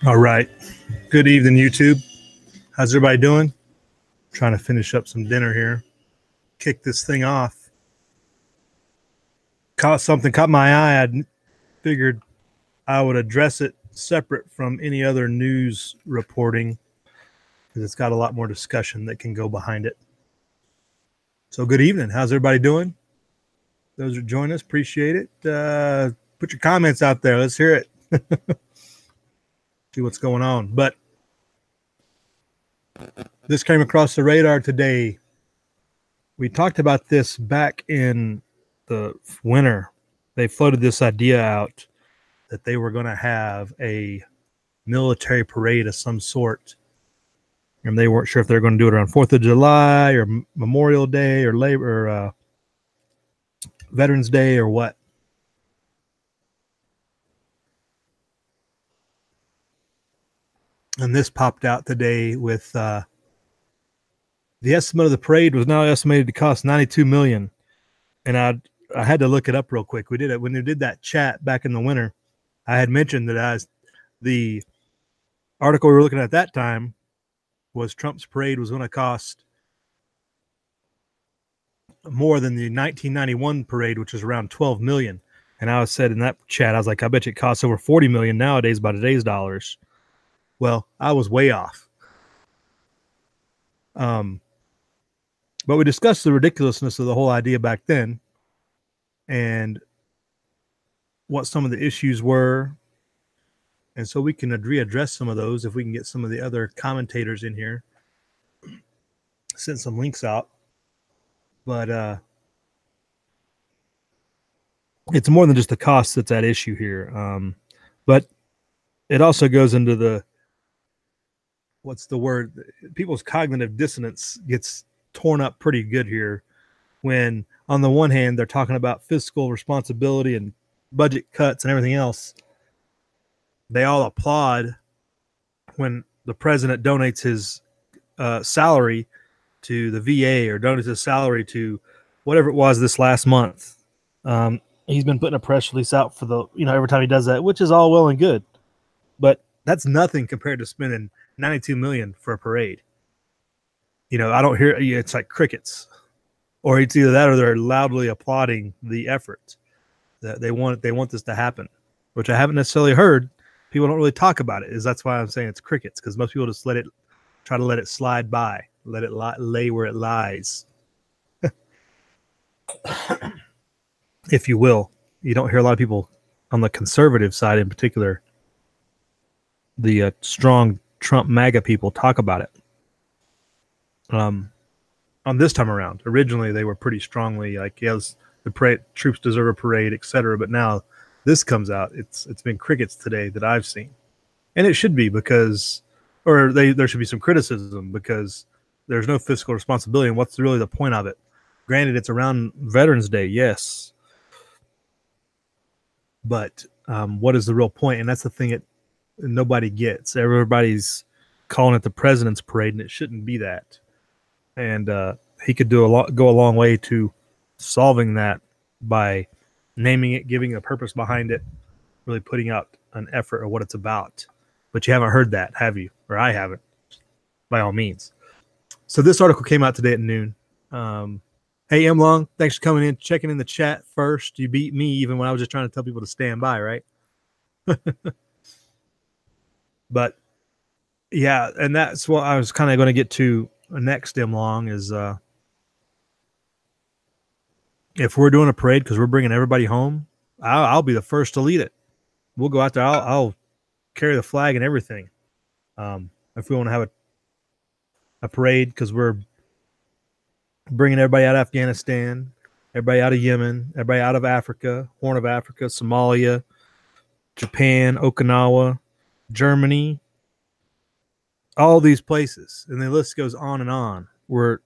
All right. Good evening, YouTube. How's everybody doing? Trying to finish up some dinner here. Kick this thing off. Caught my eye. I figured I would address it separate from any other news reporting because it's got a lot more discussion that can go behind it. So good evening. How's everybody doing? Those who join us, appreciate it. Put your comments out there. Let's hear it. See what's going on. But this came across the radar today. We talked about this back in the winter. They floated this idea out that they were going to have a military parade of some sort. And they weren't sure if they were going to do it around 4th of July or Memorial Day or Veterans Day or what. And this popped out today with the estimate of the parade was now estimated to cost $92 million. And I had to look it up real quick. We did it when we did that chat back in the winter. I had mentioned that the article we were looking at that time was Trump's parade was going to cost more than the 1991 parade, which was around $12 million. And I said in that chat, I was like, I bet you it costs over $40 million nowadays by today's dollars. Well, I was way off. But we discussed the ridiculousness of the whole idea back then and what some of the issues were. And so we can readdress some of those if we can get some of the other commentators in here. Send some links out. But it's more than just the cost that's at issue here. But it also goes into the, what's the word? People's cognitive dissonance gets torn up pretty good here when on the one hand, they're talking about fiscal responsibility and budget cuts and everything else. They all applaud when the president donates his salary to the VA or donates his salary to whatever it was this last month. He's been putting a press release out for the, every time he does that, which is all well and good, but that's nothing compared to spending $92 million for a parade. I don't hear, it's like crickets, or it's either that or they're loudly applauding the effort that they want this to happen, which I haven't necessarily heard. People don't really talk about it. That's why I'm saying it's crickets, because most people just try to let it slide by, let it lay where it lies, if you will. You don't hear a lot of people on the conservative side, in particular, the strong Trump MAGA people, talk about it. On this time around, originally they were pretty strongly like, yes, the parade, troops deserve a parade, etc. But now this comes out, it's been crickets today that I've seen, and it should be, because, or there should be some criticism, because there's no fiscal responsibility. And what's really the point of it? Granted, it's around Veterans Day, yes, but what is the real point? And that's the thing that nobody gets. Everybody's calling it the President's Parade, and it shouldn't be that. And he could go a long way to solving that by naming it, giving a purpose behind it, really putting out an effort of what it's about. But you haven't heard that, have you? Or I haven't, by all means. So this article came out today at noon. Hey, M. Long, thanks for coming in, checking in the chat first. You beat me even when I was just trying to tell people to stand by, right? But yeah, and that's what I was kind of going to get to next, M. Long, is if we're doing a parade because we're bringing everybody home, I'll be the first to lead it. We'll go out there. I'll carry the flag and everything. If we want to have a parade because we're bringing everybody out of Afghanistan, everybody out of Yemen, everybody out of Africa, Horn of Africa, Somalia, Japan, Okinawa, Germany, all these places. And the list goes on and on, where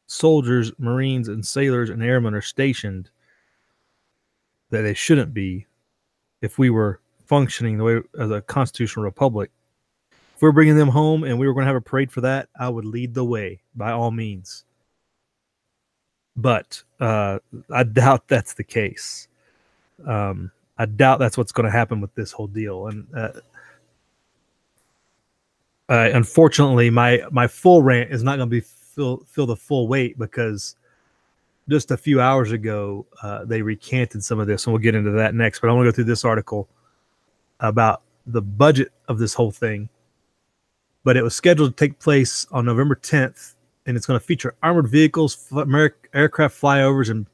soldiers, Marines, and sailors and airmen are stationed that they shouldn't be if we were functioning the way of a constitutional republic. If we're bringing them home and we were going to have a parade for that, I would lead the way by all means. But I doubt that's the case. I doubt that's what's going to happen with this whole deal. And unfortunately, my full rant is not going to be feel the full weight, because just a few hours ago they recanted some of this, and we'll get into that next. But I want to go through this article about the budget of this whole thing. But it was scheduled to take place on November 10th, and it's going to feature armored vehicles, aircraft flyovers, and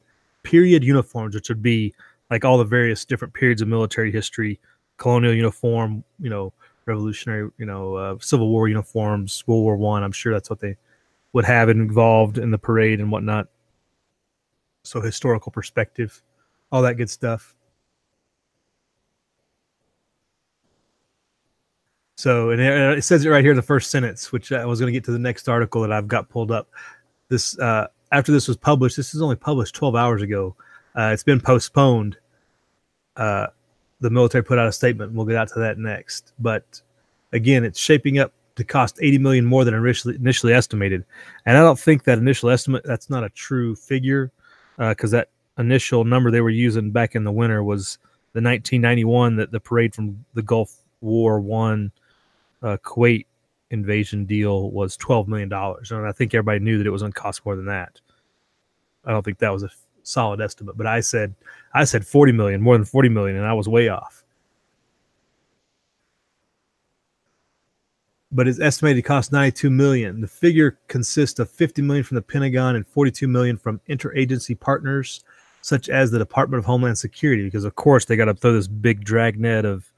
period uniforms, which would be like all the various different periods of military history: colonial uniform, revolutionary, Civil War uniforms, World War One. I'm sure that's what they would have involved in the parade and whatnot. So historical perspective, all that good stuff. So, and it says it right here in the first sentence, which I was going to get to the next article that I've got pulled up. This after this was published, this is only published 12 hours ago. It's been postponed. The military put out a statement. We'll get out to that next. But again, it's shaping up to cost $80 million more than initially estimated. And I don't think that initial estimate, that's not a true figure, because that initial number they were using back in the winter was the 1991, that the parade from the Gulf War One Kuwait invasion deal was $12 million. And I think everybody knew that it was going to cost more than that. I don't think that was a solid estimate, but I said 40 million, more than 40 million, and I was way off. But it's estimated to cost $92 million. The figure consists of $50 million from the Pentagon and $42 million from interagency partners, such as the Department of Homeland Security, because of course they got to throw this big dragnet of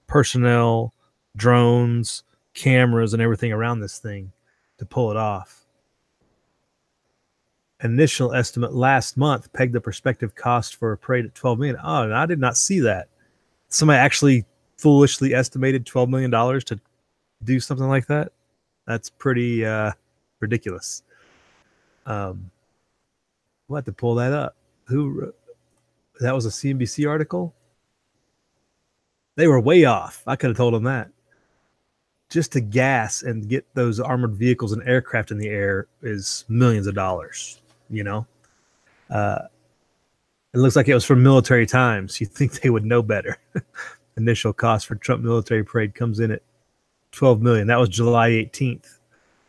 personnel, drones, cameras, and everything around this thing to pull it off. Initial estimate last month pegged the prospective cost for a parade at $12 million. Oh, and I did not see that. Somebody actually foolishly estimated $12 million to do something like that. That's pretty ridiculous. We'll have to pull that up. That was a CNBC article? They were way off. I could have told them that. Just to gas and get those armored vehicles and aircraft in the air is millions of dollars, It looks like it was from Military Times. You think they would know better. Initial cost for Trump military parade comes in at 12 million. That was July 18th.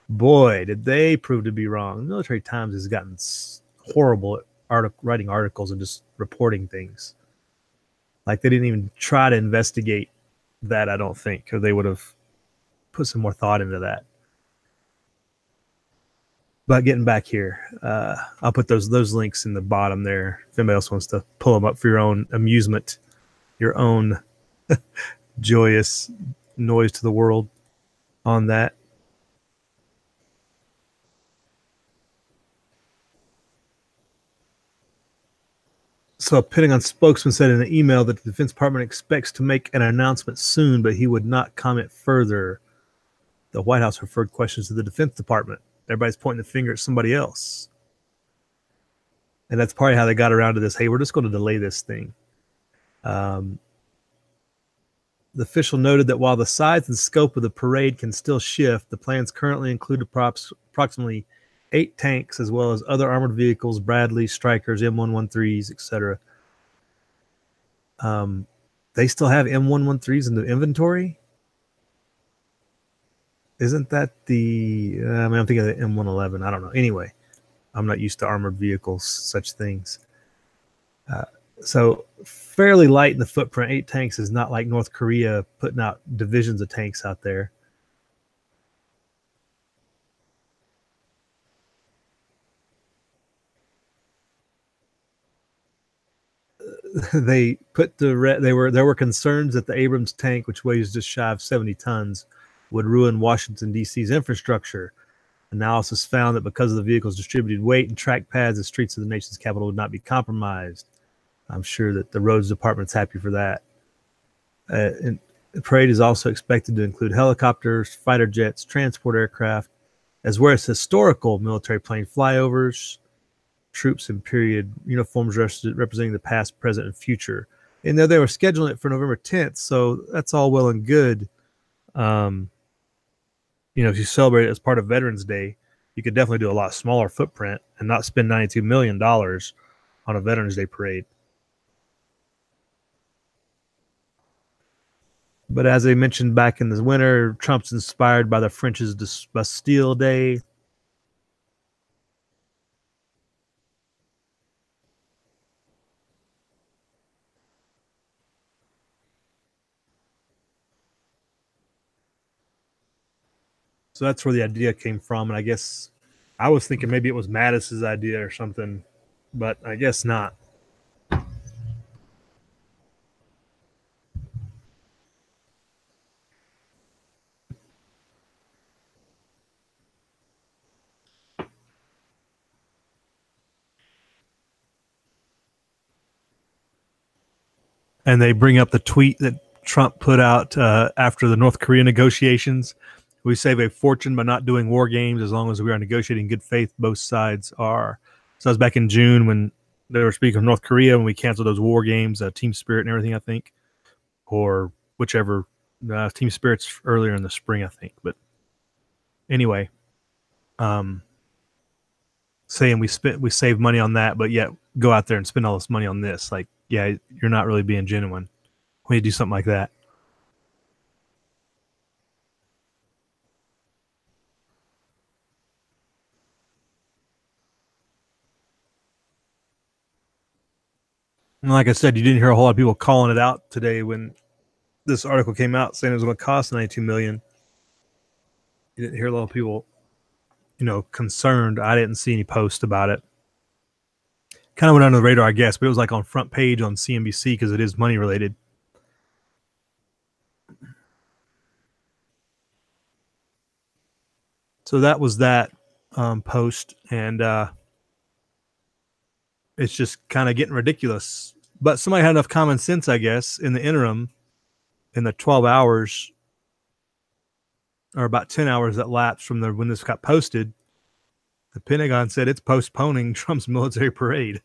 Boy, did they prove to be wrong. Military Times has gotten horrible at writing articles and just reporting things. Like they didn't even try to investigate that, I don't think, or they would have put some more thought into that. But getting back here, I'll put those links in the bottom there. If anybody else wants to pull them up for your own amusement, your own joyous noise to the world on that. So a Pentagon spokesman said in an email that the Defense Department expects to make an announcement soon, but he would not comment further. The White House referred questions to the Defense Department. Everybody's pointing the finger at somebody else. And that's probably how they got around to this. Hey, we're just going to delay this thing. The official noted that while the size and scope of the parade can still shift, the plans currently include approximately 8 tanks, as well as other armored vehicles, Bradley, Strykers, M113s, etc. They still have M113s in the inventory? Isn't that the... I'm thinking of the M111. I don't know. Anyway, I'm not used to armored vehicles, such things. So fairly light in the footprint. 8 tanks is not like North Korea putting out divisions of tanks out there. They put there were concerns that the Abrams tank, which weighs just shy of 70 tons, would ruin Washington D.C.'s infrastructure. Analysis found that because of the vehicle's distributed weight and track pads, the streets of the nation's capital would not be compromised. I'm sure that the roads department's happy for that. And the parade is also expected to include helicopters, fighter jets, transport aircraft, as well as historical military plane flyovers, troops in period uniforms representing the past, present, and future. And they were scheduling it for November 10th, so that's all well and good. If you celebrate it as part of Veterans Day, you could definitely do a lot smaller footprint and not spend $92 million on a Veterans Day parade. But as I mentioned back in the winter, Trump's inspired by the French's Bastille Day. So that's where the idea came from. And I guess I was thinking maybe it was Mattis's idea or something, but I guess not. And they bring up the tweet that Trump put out after the North Korea negotiations. We save a fortune by not doing war games as long as we are negotiating in good faith. Both sides are. So that was back in June when they were speaking of North Korea when we canceled those war games, Team Spirit and everything, I think, or whichever. Team Spirit's earlier in the spring, I think. But anyway, saying we save money on that, but yet go out there and spend all this money on this. Like, yeah, you're not really being genuine when you do something like that. And like I said, you didn't hear a whole lot of people calling it out today when this article came out saying it was going to cost $92 million. You didn't hear a lot of people, concerned. I didn't see any posts about it. Kind of went under the radar, I guess, but it was like on front page on CNBC because it is money related. So that was that post, and it's just kind of getting ridiculous. But somebody had enough common sense, I guess, in the interim, in the 12 hours or about 10 hours that lapsed from when this got posted. The Pentagon said it's postponing Trump's military parade.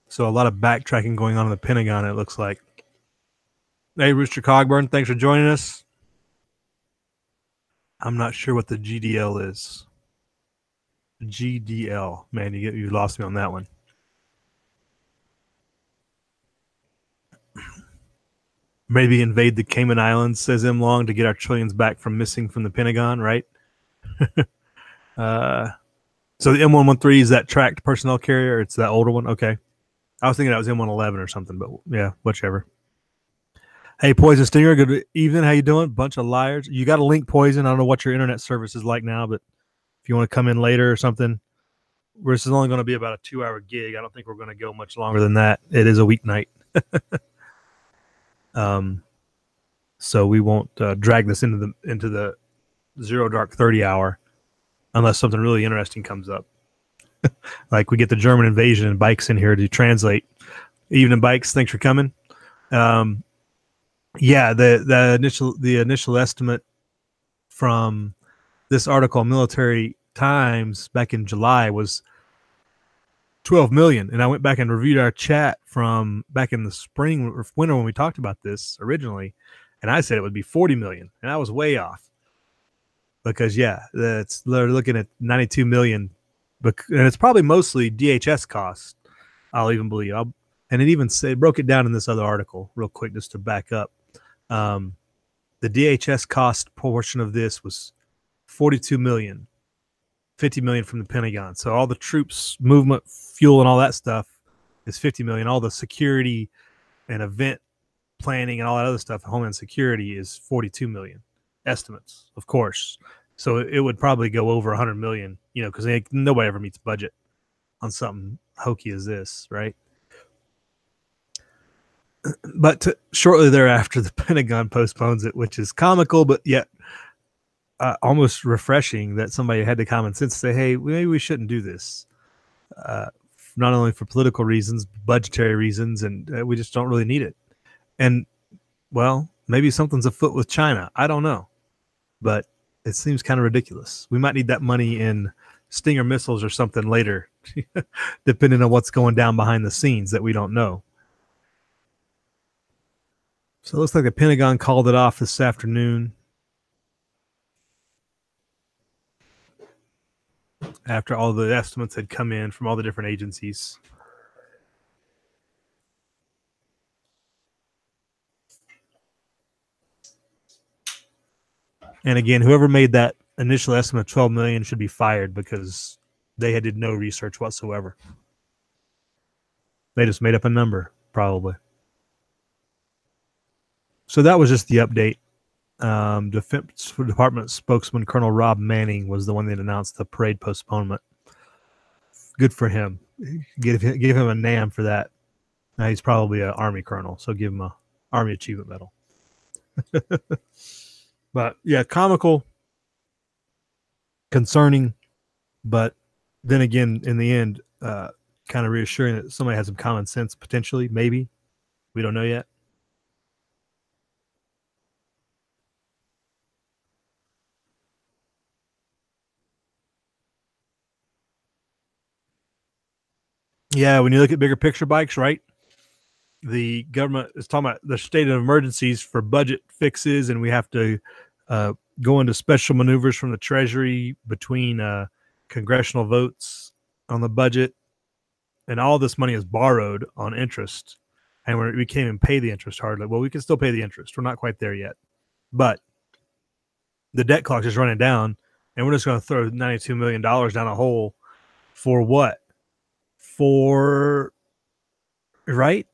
So a lot of backtracking going on in the Pentagon, it looks like. Hey, Rooster Cogburn, thanks for joining us. I'm not sure what the GDL is. GDL, man, you lost me on that one. Maybe invade the Cayman Islands, says M Long, to get our trillions back from missing from the Pentagon, right? So the M113 is that tracked personnel carrier. It's that older one. Okay, I was thinking that was M111 or something, but yeah, whichever. Hey, Poison Stinger, good evening. How you doing? Bunch of liars. You got a link, Poison. I don't know what your internet service is like now, but if you want to come in later or something, this is only going to be about a 2-hour gig. I don't think we're going to go much longer than that. It is a weeknight. So we won't drag this into the Zero Dark 30 hour unless something really interesting comes up. Like we get the German invasion and Bikes in here to translate. Evening, Bikes, thanks for coming. Yeah, the initial estimate from this article, Military Times, back in July was 12 million. And I went back and reviewed our chat from back in the spring or winter when we talked about this originally, and I said it would be 40 million, and I was way off. Because they're looking at 92 million, and it's probably mostly DHS costs. I'll even believe. And it even broke it down in this other article real quick just to back up. The DHS cost portion of this was 42 million, 50 million from the Pentagon. So all the troops, movement, fuel, and all that stuff is 50 million. All the security and event planning and all that other stuff, Homeland Security, is 42 million estimates, of course. So it would probably go over 100 million, because nobody ever meets budget on something hokey as this, right? But shortly thereafter, the Pentagon postpones it, which is comical, but yet almost refreshing that somebody had the common sense to say, hey, maybe we shouldn't do this. Not only for political reasons, budgetary reasons, and we just don't really need it. And, well, maybe something's afoot with China. I don't know. But it seems kind of ridiculous. We might need that money in Stinger missiles or something later, depending on what's going down behind the scenes that we don't know. So it looks like the Pentagon called it off this afternoon after all the estimates had come in from all the different agencies. And again, whoever made that initial estimate of 12 million should be fired because they did no research whatsoever. They just made up a number, probably. So that was just the update. Defense Department spokesman Colonel Rob Manning was the one that announced the parade postponement. Good for him. Give him a NAM for that. Now he's probably an Army colonel, so give him a Army Achievement Medal. But yeah, comical, concerning, but then again, in the end, kind of reassuring that somebody has some common sense potentially, maybe. We don't know yet. Yeah, when you look at bigger picture, Bikes, right? The government is talking about the state of emergencies for budget fixes, and we have to go into special maneuvers from the Treasury between congressional votes on the budget, and all this money is borrowed on interest, and we can't even pay the interest hardly. Well, we can still pay the interest. We're not quite there yet, but the debt clock is running down, and we're just going to throw $92 million down a hole for what? Right?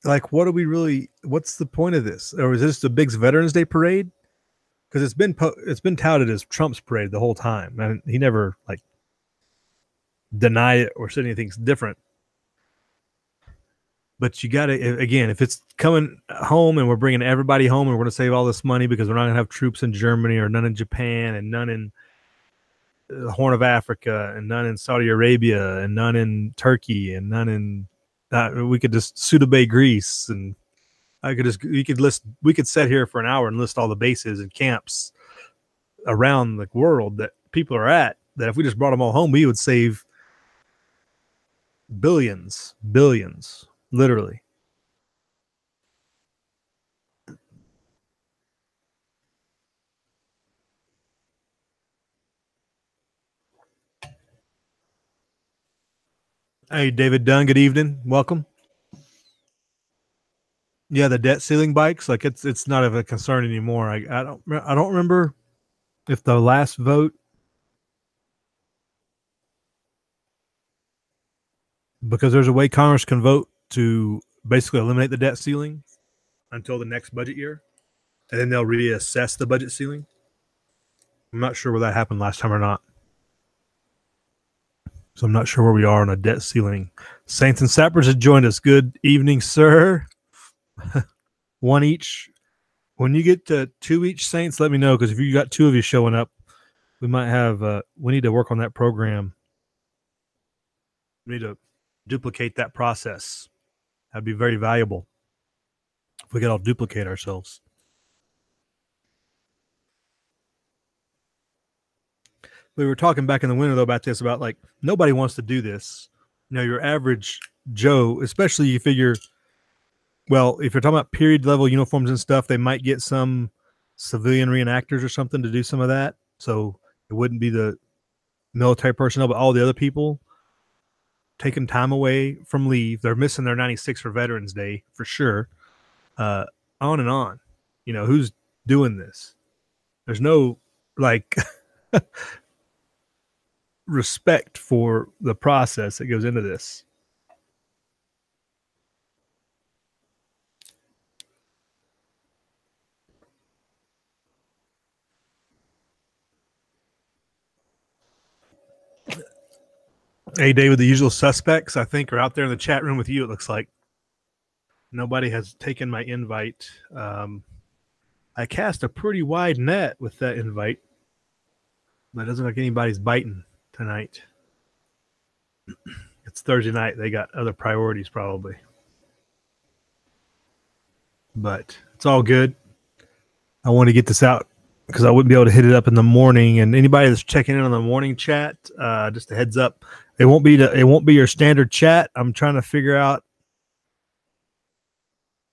Like, what are we really? What's the point of this? Or is this the big Veterans Day parade? Because it's been touted as Trump's parade the whole time, and he never denied it or said anything different. But you got to, again, if it's coming home and we're bringing everybody home and we're going to save all this money because we're not going to have troops in Germany or none in Japan and none in the Horn of Africa and none in Saudi Arabia and none in Turkey and none in we could just Sudabay, Greece, and we could sit here for an hour and list all the bases and camps around the world that people are at, that if we just brought them all home, we would save billions, literally. Hey, David Dunn. Good evening. Welcome. Yeah, the debt ceiling bikes, like it's not of a concern anymore. I don't remember if the last vote, because there's a way Congress can vote to basically eliminate the debt ceiling until the next budget year, and then they'll reassess the budget ceiling. I'm not sure where that happened last time or not. So I'm not sure where we are on a debt ceiling. Saints and Sappers have joined us. Good evening, sir. One each. When you get to two each, Saints, let me know, because if you got two of you showing up, we might have. We need to work on that program. We need to duplicate that process. That'd be very valuable if we could all duplicate ourselves. We were talking back in the winter though about this, about like nobody wants to do this. You know, your average Joe, especially you figure, well, if you're talking about period level uniforms and stuff, they might get some civilian reenactors or something to do some of that. So it wouldn't be the military personnel, but all the other people taking time away from leave. They're missing their 96 for Veterans Day for sure. On and on. You know, who's doing this? There's no like respect for the process that goes into this. Hey, David, the usual suspects, I think, are out there in the chat room with you, it looks like. Nobody has taken my invite. I cast a pretty wide net with that invite, but it doesn't look like anybody's biting tonight. It's Thursday night. They got other priorities probably. But it's all good. I want to get this out because I wouldn't be able to hit it up in the morning. And anybody that's checking in on the morning chat, just a heads up, it won't be your standard chat. I'm trying to figure out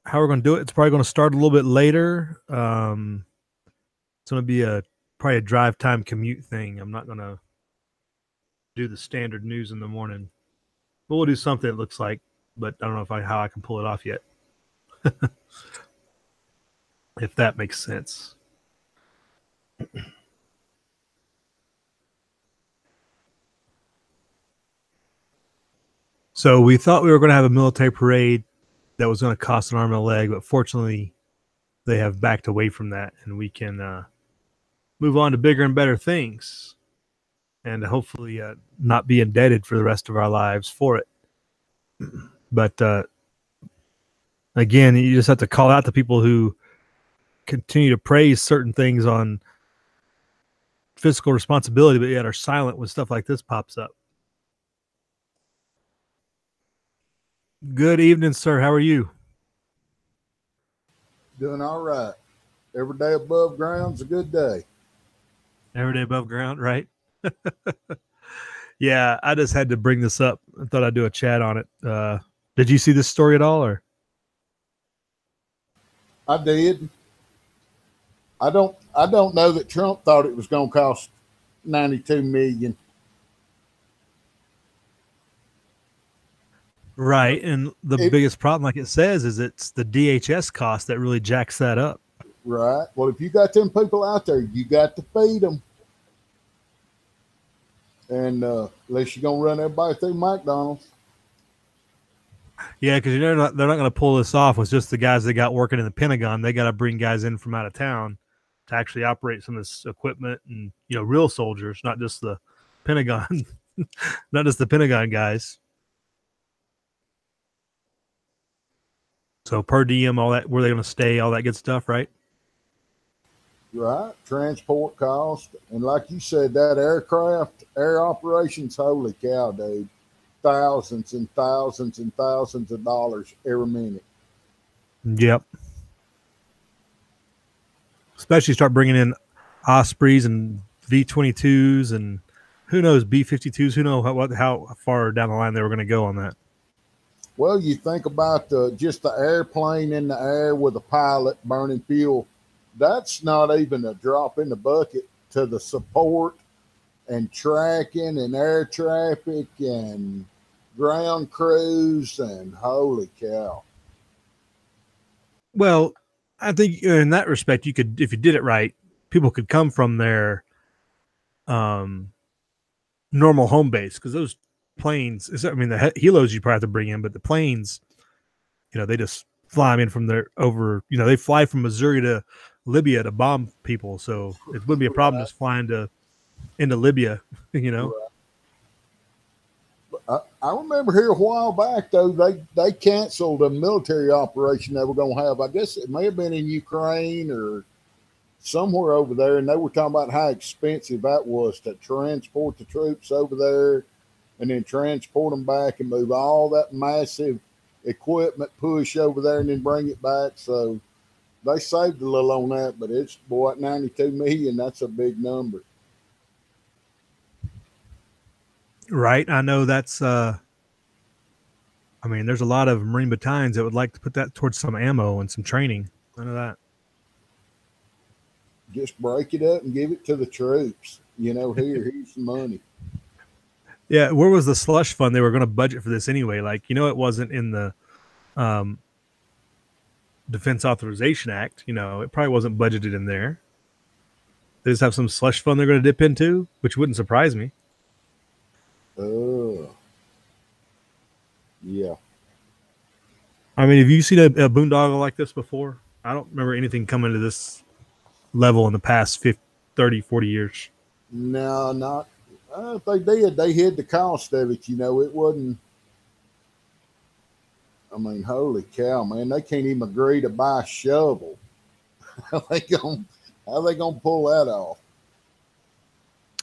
how we're going to do it. It's probably going to start a little bit later. It's going to be probably a drive time commute thing. I'm not going to do the standard news in the morning. But we'll do something that looks like, but I don't know how I can pull it off yet. If that makes sense. So we thought we were going to have a military parade that was going to cost an arm and a leg, but fortunately they have backed away from that, and we can move on to bigger and better things and hopefully not be indebted for the rest of our lives for it. But again, you just have to call out the people who continue to praise certain things on fiscal responsibility, but yet are silent when stuff like this pops up. Good evening, sir. How are you? Doing all right. Every day above ground's a good day. Every day above ground, right? Yeah, I just had to bring this up. I thought I'd do a chat on it. Did you see this story at all, or? I did. I don't know that Trump thought it was going to cost $92 million. Right, and the biggest problem, like it says, is it's the DHS cost that really jacks that up. Right. Well, if you got them people out there, you got to feed them. And unless you're going to run everybody through McDonald's. Yeah, because they're not going to pull this off with just the guys they got working in the Pentagon. They got to bring guys in from out of town to actually operate some of this equipment, and real soldiers, not just the Pentagon, not just the Pentagon guys. So per diem, all that, where they're going to stay, all that good stuff, right? Right. Transport cost. And like you said, that aircraft, air operations, holy cow, dude. Thousands and thousands and thousands of dollars every minute. Yep. Especially start bringing in Ospreys and V-22s and who knows, B-52s. Who knows how far down the line they were going to go on that. Well, you think about just the airplane in the air with a pilot burning fuel. That's not even a drop in the bucket to the support and tracking and air traffic and ground crews, and holy cow. Well, I think in that respect, you could, if you did it right, people could come from their normal home base, because those planes, I mean, the helos you probably have to bring in, but the planes, they just fly them in from their they fly from Missouri to Libya to bomb people. So it wouldn't be a problem just flying into Libya, I remember here a while back, though, they canceled a military operation they were going to have. I guess it may have been in Ukraine or somewhere over there, and they were talking about how expensive that was to transport the troops over there and then transport them back and move all that massive equipment push over there and then bring it back. So they saved a little on that, but it's, boy, at 92 million, that's a big number. Right. I know that's, there's a lot of Marine battalions that would like to put that towards some ammo and some training. I know that. Just break it up and give it to the troops. Here's the money. Yeah, where was the slush fund they were going to budget for this anyway? Like, it wasn't in the Defense Authorization Act. It probably wasn't budgeted in there. They just have some slush fund they're going to dip into, which wouldn't surprise me. Yeah. Have you seen a boondoggle like this before? I don't remember anything coming to this level in the past 30, 40 years. No, not. If they did, they hid the cost of it. It wasn't. Holy cow, man! They can't even agree to buy a shovel. How they gonna pull that off?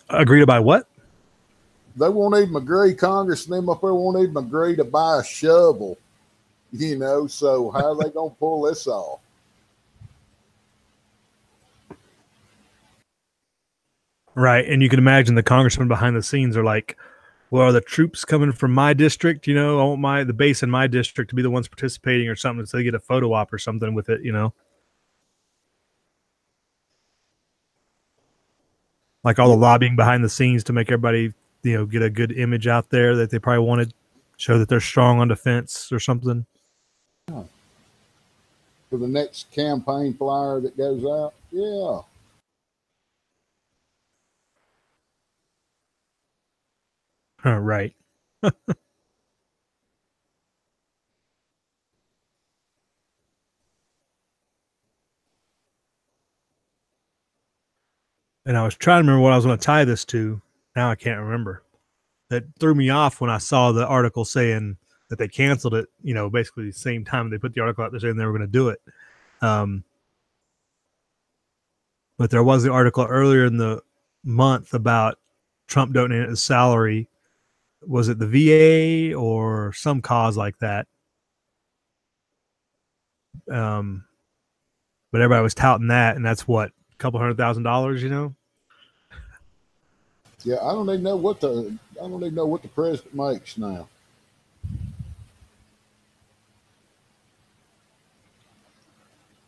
Agree to buy what? They won't even agree. Congress and them up there won't even agree to buy a shovel. So how are they gonna pull this off? Right, and you can imagine the congressmen behind the scenes are like, well, are the troops coming from my district? I want the base in my district to be the ones participating or something, so they get a photo op or something with it, Like all the lobbying behind the scenes to make everybody, get a good image out there that they probably wanted, show that they're strong on defense or something. For the next campaign flyer that goes out, yeah. Right. And I was trying to remember what I was going to tie this to. Now I can't remember. That threw me off when I saw the article saying that they canceled it, basically the same time they put the article out there saying they were going to do it. But there was the article earlier in the month about Trump donating his salary. Was it the VA or some cause like that? But everybody was touting that, and that's what, a couple $100,000, Yeah, I don't even know what the president makes now.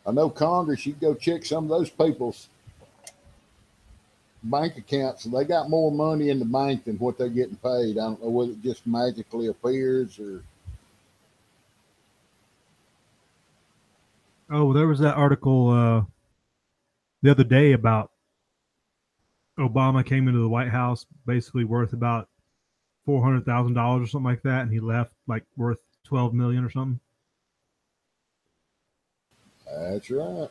I know Congress, you go check some of those people's bank accounts, and they got more money in the bank than what they're getting paid. I don't know whether it just magically appears or. Oh, there was that article the other day about Obama came into the White House basically worth about $400,000 or something like that, and he left like worth $12 million or something. That's right.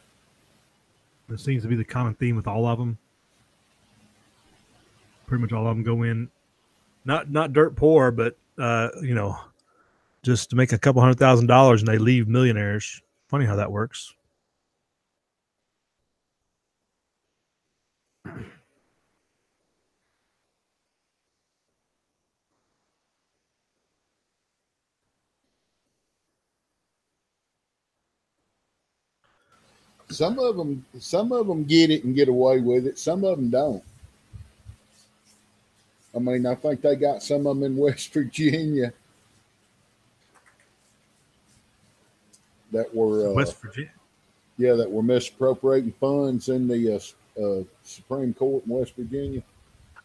It seems to be the common theme with all of them. Pretty much all of them go in, not dirt poor, but just to make a couple $100,000, and they leave millionaires. Funny how that works. Some of them get it and get away with it. Some of them don't. I think they got some of them in West Virginia that were West Virginia. Yeah, that were misappropriating funds in the Supreme Court in West Virginia.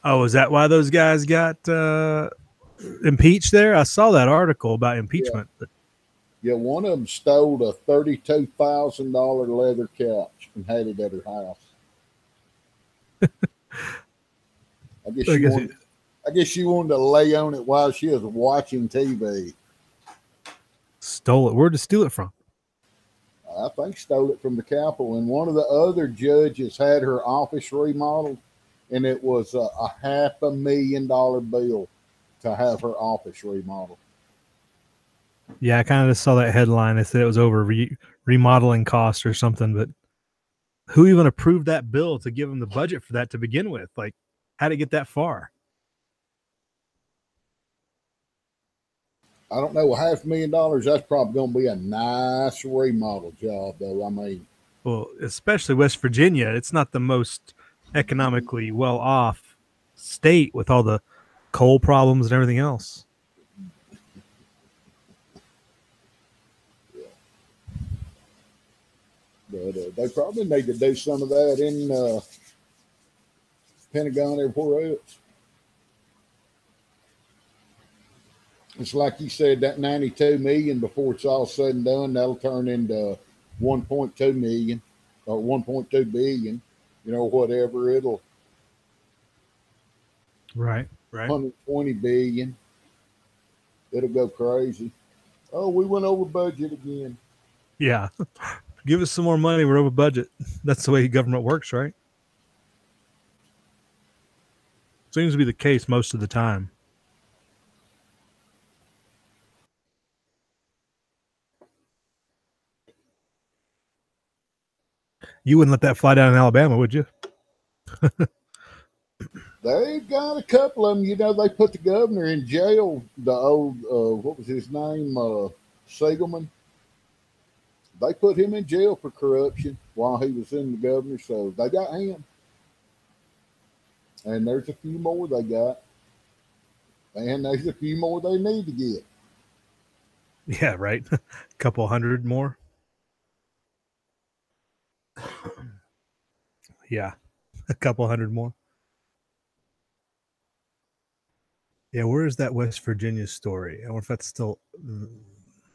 Oh, is that why those guys got impeached there? I saw that article about impeachment. Yeah. Yeah, one of them stole a $32,000 leather couch and had it at her house. I guess she wanted to lay on it while she was watching TV. Stole it. Where'd you steal it from? I think stole it from the Capitol. And one of the other judges had her office remodeled, and it was a $500,000 bill to have her office remodeled. Yeah, I kind of just saw that headline. They said it was over remodeling costs or something, but who even approved that bill to give them the budget for that to begin with? Like, how did it get that far? I don't know. $500,000, that's probably going to be a nice remodel job, though. I mean, well, especially West Virginia, it's not the most economically well off state with all the coal problems and everything else. But they probably need to do some of that in Pentagon, everywhere else. It's like you said, that $92 million, before it's all said and done, that'll turn into $1.2 million or $1.2 billion. You know, whatever it'll. Right. $120 billion. It'll go crazy. Oh, we went over budget again. Yeah. Give us some more money. We're over budget. That's the way government works, right? Seems to be the case most of the time. You wouldn't let that fly down in Alabama, would you? They've got a couple of them. You know, they put the governor in jail. The old, what was his name? Siegelman. They put him in jail for corruption while he was in the governor. So they got him. And there's a few more they got. And there's a few more they need to get. Yeah, right. A couple hundred more. Yeah, a couple hundred more. Yeah, where is that West Virginia story? I wonder if that's still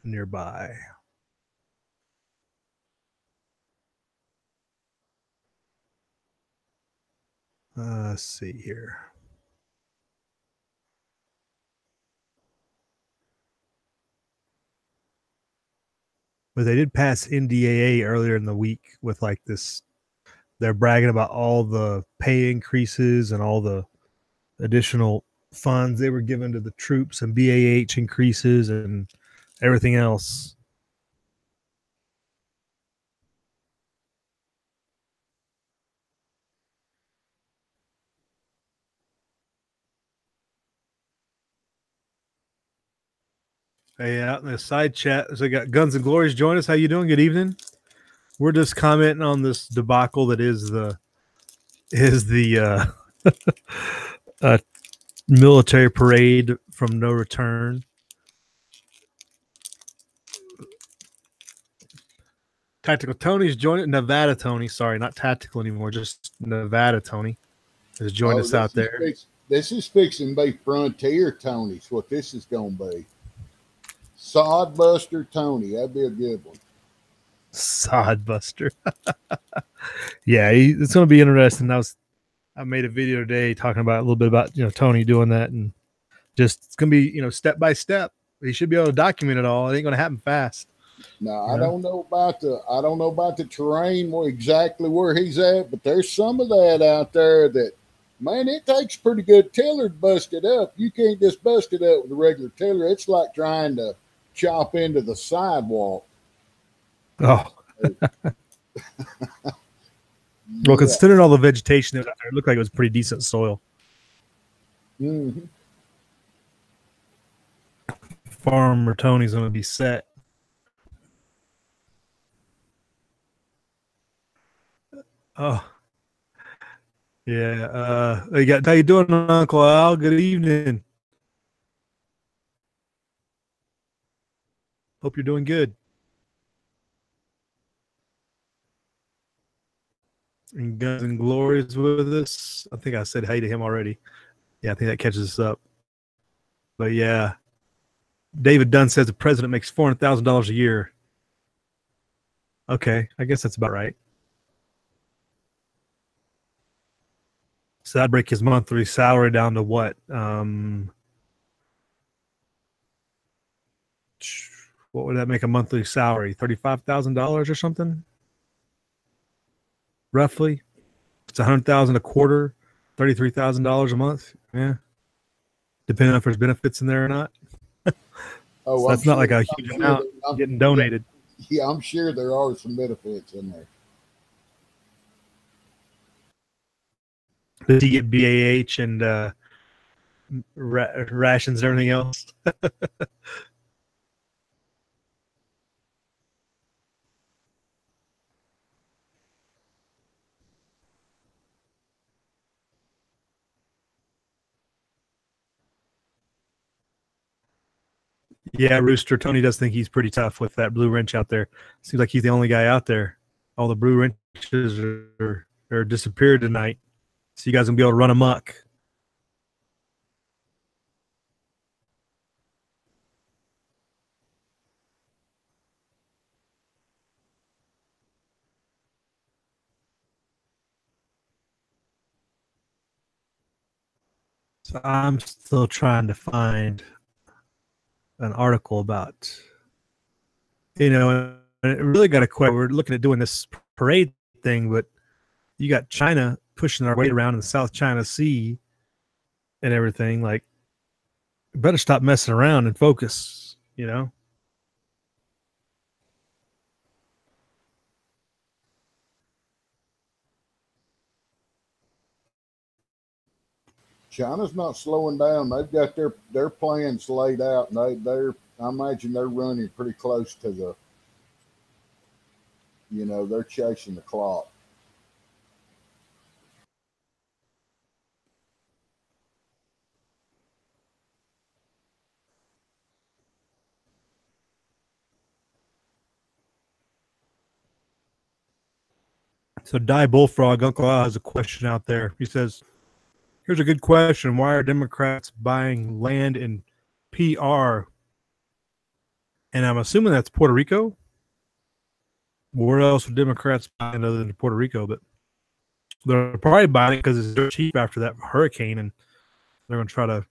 nearby. Let's see here. But they did pass NDAA earlier in the week with like this. They're bragging about all the pay increases and all the additional funds they were given to the troops and BAH increases and everything else. Hey, out in the side chat, so I got Guns and Glories join us. How you doing? Good evening. We're just commenting on this debacle that is the military parade from no return. Tactical Tony's joining. Nevada Tony, sorry, not tactical anymore, just Nevada Tony has joined us out there. This is fixing to be Frontier Tony's what this is going to be. Sodbuster Tony, that'd be a good one. Sodbuster. Yeah, it's going to be interesting. I made a video today talking about a little bit about Tony doing that, and just it's going to be step by step. He should be able to document it all. It ain't going to happen fast. Now I don't know about the terrain exactly where he's at, but there's some of that out there that, man, it takes pretty good tiller to bust it up. You can't just bust it up with a regular tiller. It's like trying to chop into the sidewalk. Oh. Well, considering all the vegetation out there, it looked like it was pretty decent soil. Mm-hmm. Farmer Tony's going to be set. Oh, yeah. How you doing, Uncle Al? Good evening. Hope you're doing good. And Guns and Glories with us. I think I said hey to him already. Yeah, I think that catches us up. But yeah, David Dunn says the president makes $400,000 a year. Okay, I guess that's about right. So that'd break his monthly salary down to what? What would that make a monthly salary? $35,000 or something? Roughly. It's $100,000 a quarter, $33,000 a month. Yeah, depending on if there's benefits in there or not. Oh, So that's not like a huge amount getting donated. Yeah, I'm sure there are some benefits in there. Does he get BAH and rations and everything else? Yeah, Rooster. Tony does think he's pretty tough with that blue wrench out there. Seems like he's the only guy out there. All the blue wrenches are disappeared tonight. So you guys gonna be able to run amok. So I'm still trying to find an article about, and it really got a question. We're looking at doing this parade thing, but you got China pushing their weight around in the South China Sea and everything. Like, better stop messing around and focus, China's not slowing down. They've got their plans laid out, and I imagine they're running pretty close to they're chasing the clock. So Die Bullfrog, Uncle Al has a question out there. He says, here's a good question. Why are Democrats buying land in PR? And I'm assuming that's Puerto Rico. Where else would Democrats buy other than Puerto Rico? But they're probably buying it because it's dirt cheap after that hurricane, and they're going to try to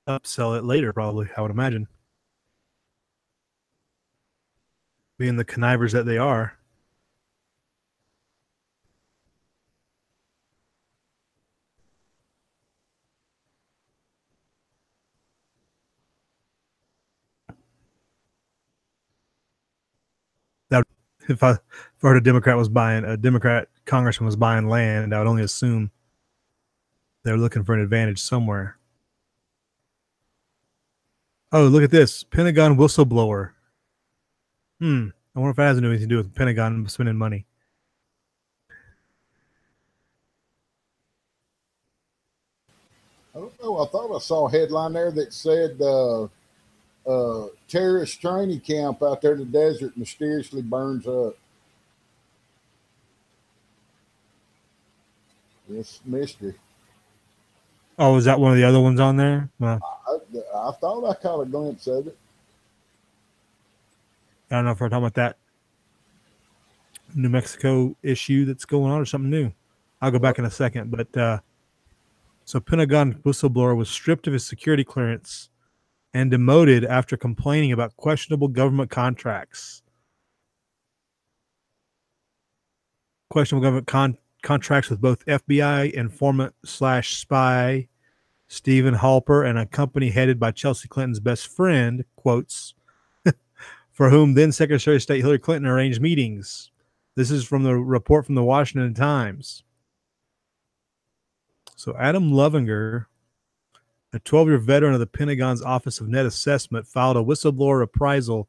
upsell it later, probably, I would imagine. Being the connivers that they are. That if I heard a Democrat congressman was buying land, I would only assume they're looking for an advantage somewhere. Oh, look at this. Pentagon whistleblower. I wonder if it has anything to do with the Pentagon spending money. I don't know. I thought I saw a headline there that said terrorist training camp out there in the desert mysteriously burns up. It's mystery. Oh, is that one of the other ones on there? I thought I caught a glimpse of it. I don't know if we're talking about that New Mexico issue that's going on or something new. I'll go back in a second. But so Pentagon whistleblower was stripped of his security clearance and demoted after complaining about questionable government contracts. Questionable government contracts with both FBI informant/spy Stephen Halper and a company headed by Chelsea Clinton's best friend, quotes, for whom then Secretary of State Hillary Clinton arranged meetings. This is from the report from the Washington Times. So Adam Lovinger, a 12-year veteran of the Pentagon's Office of Net Assessment, filed a whistleblower reprisal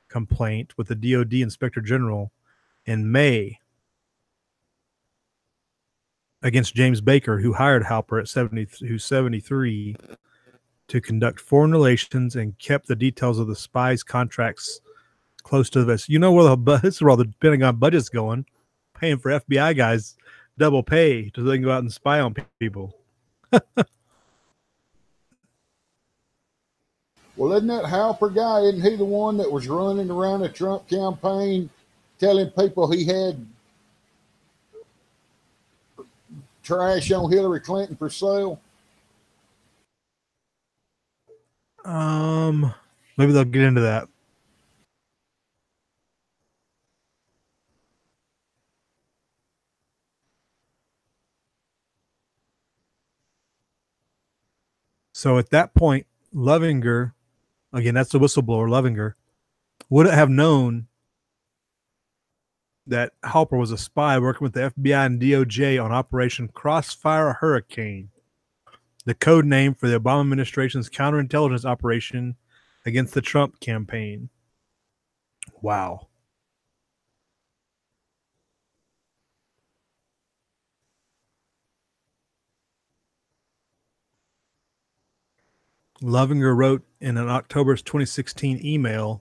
complaint with the DoD Inspector General in May against James Baker, who hired Halper who's 73, to conduct foreign relations and kept the details of the spies' contracts close to the vest. You know where this is where all the Pentagon budget's going, paying for FBI guys double pay so they can go out and spy on people. Well, isn't that Halper guy? Isn't he the one that was running around the Trump campaign telling people he had trash on Hillary Clinton for sale? Maybe they'll get into that. So at that point, Lovinger, again, that's the whistleblower, Lovinger, wouldn't have known that Halper was a spy working with the FBI and DOJ on Operation Crossfire Hurricane, the code name for the Obama administration's counterintelligence operation against the Trump campaign. Wow. Lovinger wrote in an October 2016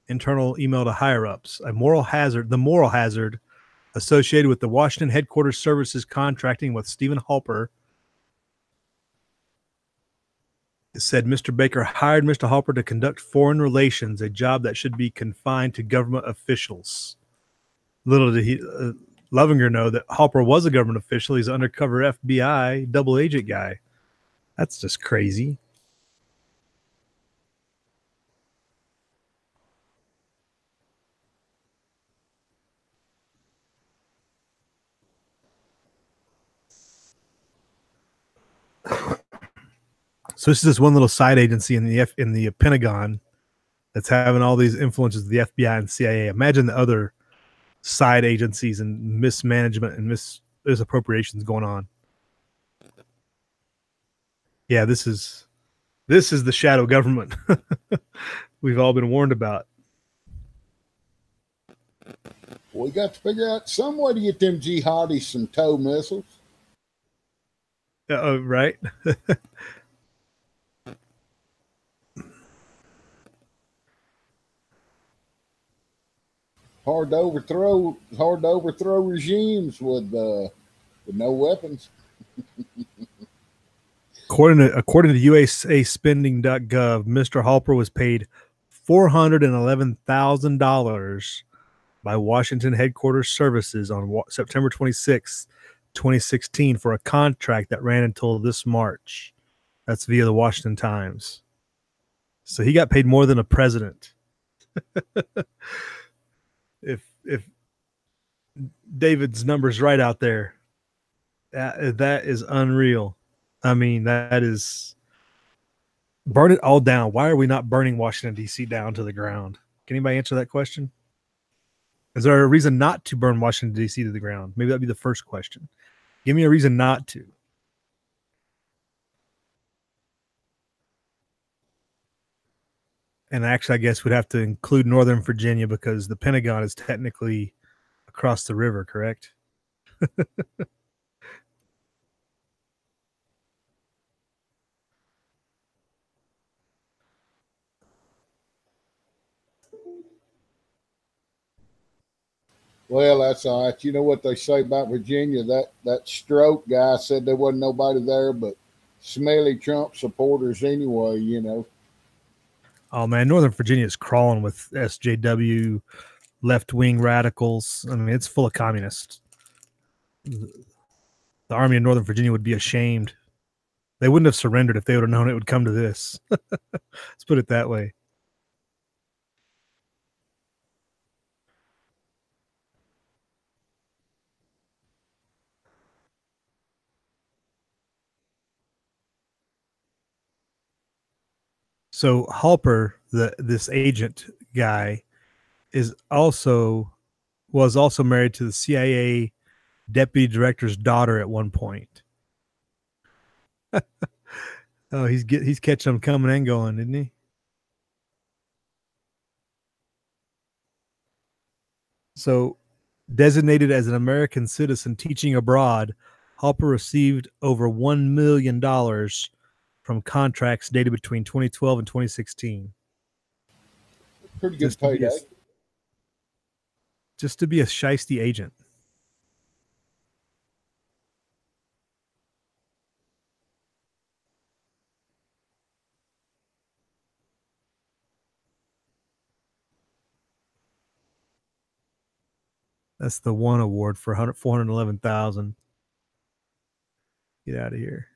internal email to higher ups, the moral hazard associated with the Washington headquarters services contracting with Stephen Halper. It said Mr. Baker hired Mr. Halper to conduct foreign relations, a job that should be confined to government officials. Little did Lovinger know that Halper was a government official. He's an undercover FBI double agent guy. That's just crazy. So this is just one little side agency in the Pentagon that's having all these influences of the FBI and CIA. Imagine the other side agencies and mismanagement and misappropriations going on. Yeah, this is the shadow government we've all been warned about. We got to figure out some way to get them jihadis some tow missiles. Right. Hard to overthrow regimes with no weapons. According to USAspending.gov, Mr. Halper was paid $411,000 by Washington headquarters services on September 26, 2016 for a contract that ran until this March. That's via the Washington Times. So he got paid more than a president. if David's numbers right out there, that is unreal. I mean, that is burn it all down. Why are we not burning Washington, D.C. down to the ground? Can anybody answer that question? Is there a reason not to burn Washington, D.C. to the ground? Maybe that'd be the first question. Give me a reason not to. And actually, I guess we'd have to include Northern Virginia because the Pentagon is technically across the river, correct? Well, that's all right. You know what they say about Virginia? That stroke guy said there wasn't nobody there but smelly Trump supporters anyway, you know. Oh, man, Northern Virginia is crawling with SJW, left-wing radicals. I mean, it's full of communists. The Army of Northern Virginia would be ashamed. They wouldn't have surrendered if they would have known it would come to this. Let's put it that way. So Halper, this agent guy, was also married to the CIA deputy director's daughter at one point. Oh, he's catching them coming and going, isn't he? So, designated as an American citizen teaching abroad, Halper received over $1 million from contracts dated between 2012 and 2016. Pretty good payday. Just to be a shiesty agent. That's the one award for 411,000. Get out of here.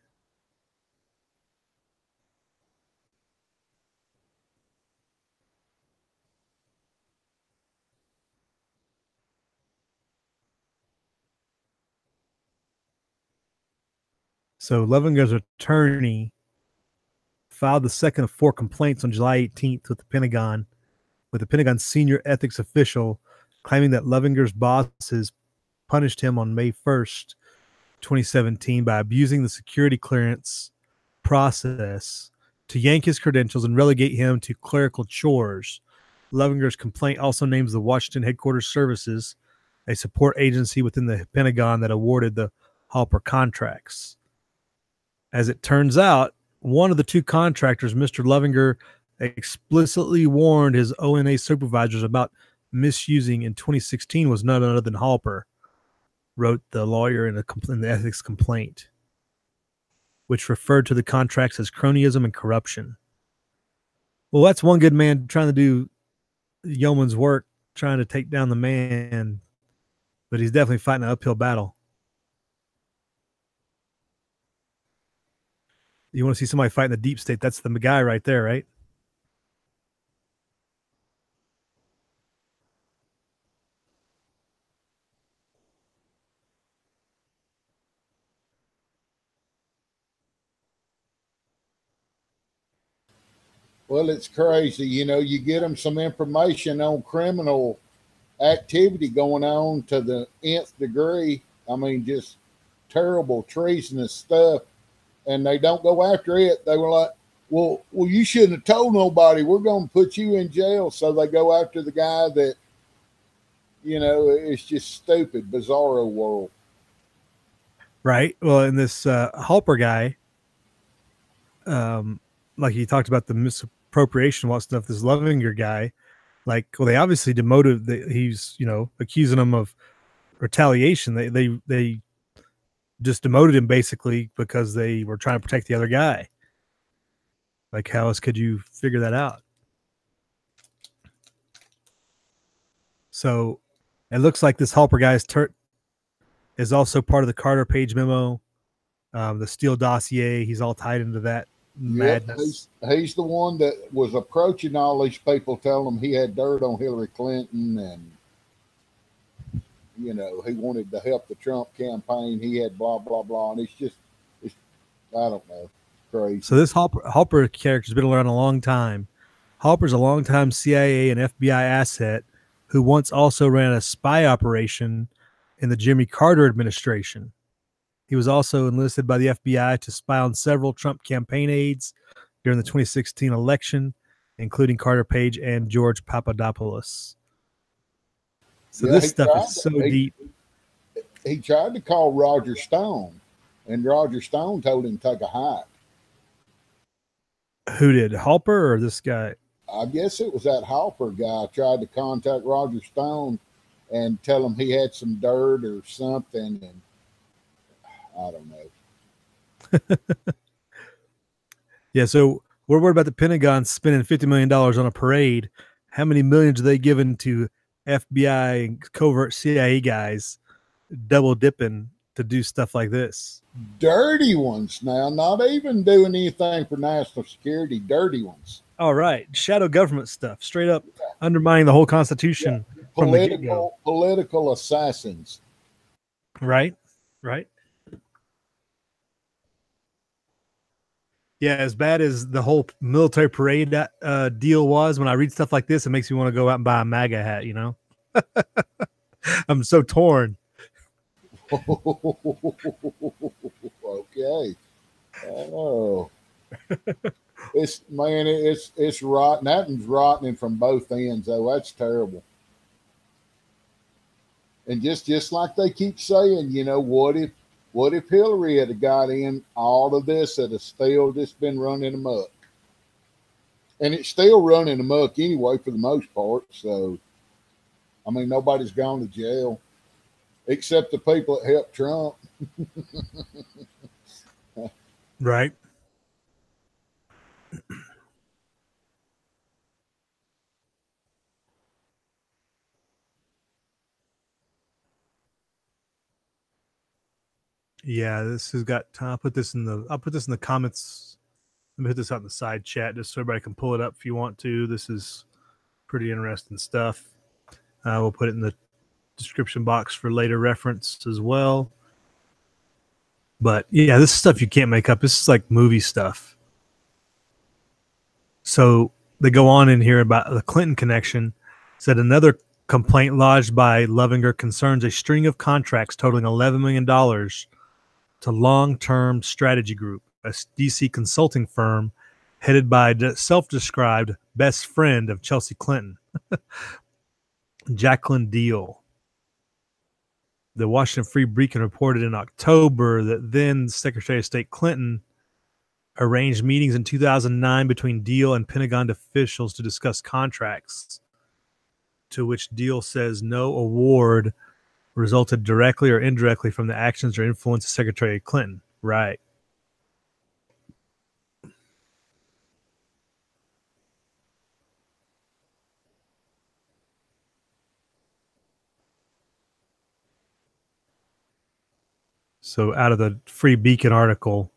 So Levenger's attorney filed the second of 4 complaints on July 18th with the Pentagon senior ethics official, claiming that Levenger's bosses punished him on May 1st, 2017 by abusing the security clearance process to yank his credentials and relegate him to clerical chores. Levenger's complaint also names the Washington Headquarters Services, a support agency within the Pentagon that awarded the Halper contracts. As it turns out, one of the 2 contractors, Mr. Levenger, explicitly warned his ONA supervisors about misusing in 2016 was none other than Halper, wrote the lawyer in the ethics complaint, which referred to the contracts as cronyism and corruption. Well, that's one good man trying to do yeoman's work, trying to take down the man, but he's definitely fighting an uphill battle. You want to see somebody fighting the deep state? That's the guy right there, right? Well, it's crazy. You get them some information on criminal activity going on to the nth degree. I mean, just terrible, treasonous stuff. And they don't go after it. They were like, well, you shouldn't have told nobody. We're going to put you in jail. So they go after the guy that, it's just stupid, bizarro world. Right. Well, in this Halper guy, like he talked about the misappropriation, what stuff, this Levenger guy, they obviously demoted. He's, accusing him of retaliation. They just demoted him basically because they were trying to protect the other guy. Like, how else could you figure that out? So it looks like this Halper guy is also part of the Carter Page memo, the Steele dossier. He's all tied into that madness. He's the one that was approaching all these people, telling them he had dirt on Hillary Clinton, and he wanted to help the Trump campaign. He had blah blah blah, and it's I don't know, crazy. So this Halper character's been around a long time. Halper's a longtime CIA and FBI asset who once also ran a spy operation in the Jimmy Carter administration. He was also enlisted by the FBI to spy on several Trump campaign aides during the 2016 election, including Carter Page and George Papadopoulos. So this stuff is so deep. He tried to call Roger Stone, and Roger Stone told him to take a hike. Who did, Halper or this guy? I guess it was that Halper guy tried to contact Roger Stone and tell him he had some dirt or something, and I don't know. Yeah, so we're worried about the Pentagon spending $50 million on a parade. How many millions are they giving to FBI and covert CIA guys double dipping to do stuff like this? Dirty ones now, not even doing anything for national security, dirty ones. All right. Shadow government stuff, straight up undermining the whole Constitution from the get-go. Political assassins. Right. Yeah, as bad as the whole military parade deal was, when I read stuff like this, it makes me want to go out and buy a MAGA hat, I'm so torn. Okay. Oh. It's rotten. That one's rotting from both ends, though. That's terrible. And just like they keep saying, what if Hillary had got in, all of this had still just been running amok? And it's still running amok anyway, for the most part. So, I mean, nobody's gone to jail except the people that helped Trump. Right. Yeah, this has got. I'll put this in the comments. Let me put this out in the side chat just so everybody can pull it up if you want to. This is pretty interesting stuff. We'll put it in the description box for later reference as well. But yeah, this is stuff you can't make up. This is like movie stuff. So they go on in here about the Clinton connection. Said another complaint lodged by Lovinger concerns a string of contracts totaling $11 million to Long-Term Strategy Group, a DC consulting firm headed by self-described best friend of Chelsea Clinton, Jacqueline Deal. The Washington Free Beacon reported in October that then Secretary of State Clinton arranged meetings in 2009 between Deal and Pentagon officials to discuss contracts, to which Deal says no award resulted directly or indirectly from the actions or influence of Secretary Clinton. Right. So out of the Free Beacon article,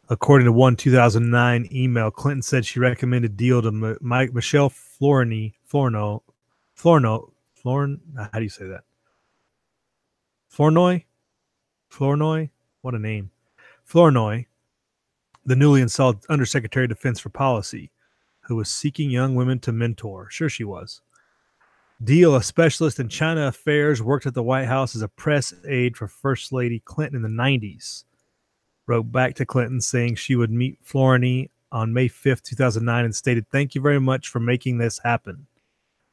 according to one 2009 email, Clinton said she recommended Deal to Michelle Flournoy. How do you say that? Flournoy? What a name. Flournoy, the newly installed Undersecretary of Defense for Policy, who was seeking young women to mentor. Sure she was. Deal, a specialist in China affairs, worked at the White House as a press aide for First Lady Clinton in the 90s. Wrote back to Clinton saying she would meet Flournoy on May 5th, 2009, and stated, "Thank you very much for making this happen."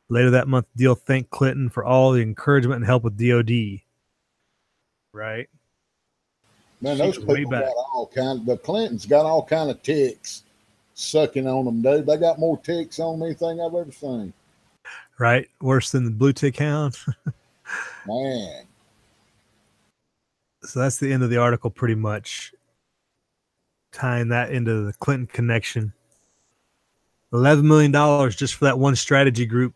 Later that month, Deal thanked Clinton for all the encouragement and help with DOD. Right? Man, those people got all kind. The Clintons got all kind of ticks sucking on them, dude. They got more ticks on anything I've ever seen. Right? Worse than the blue tick hound. Man. So that's the end of the article, pretty much tying that into the Clinton connection. $11 million just for that one strategy group.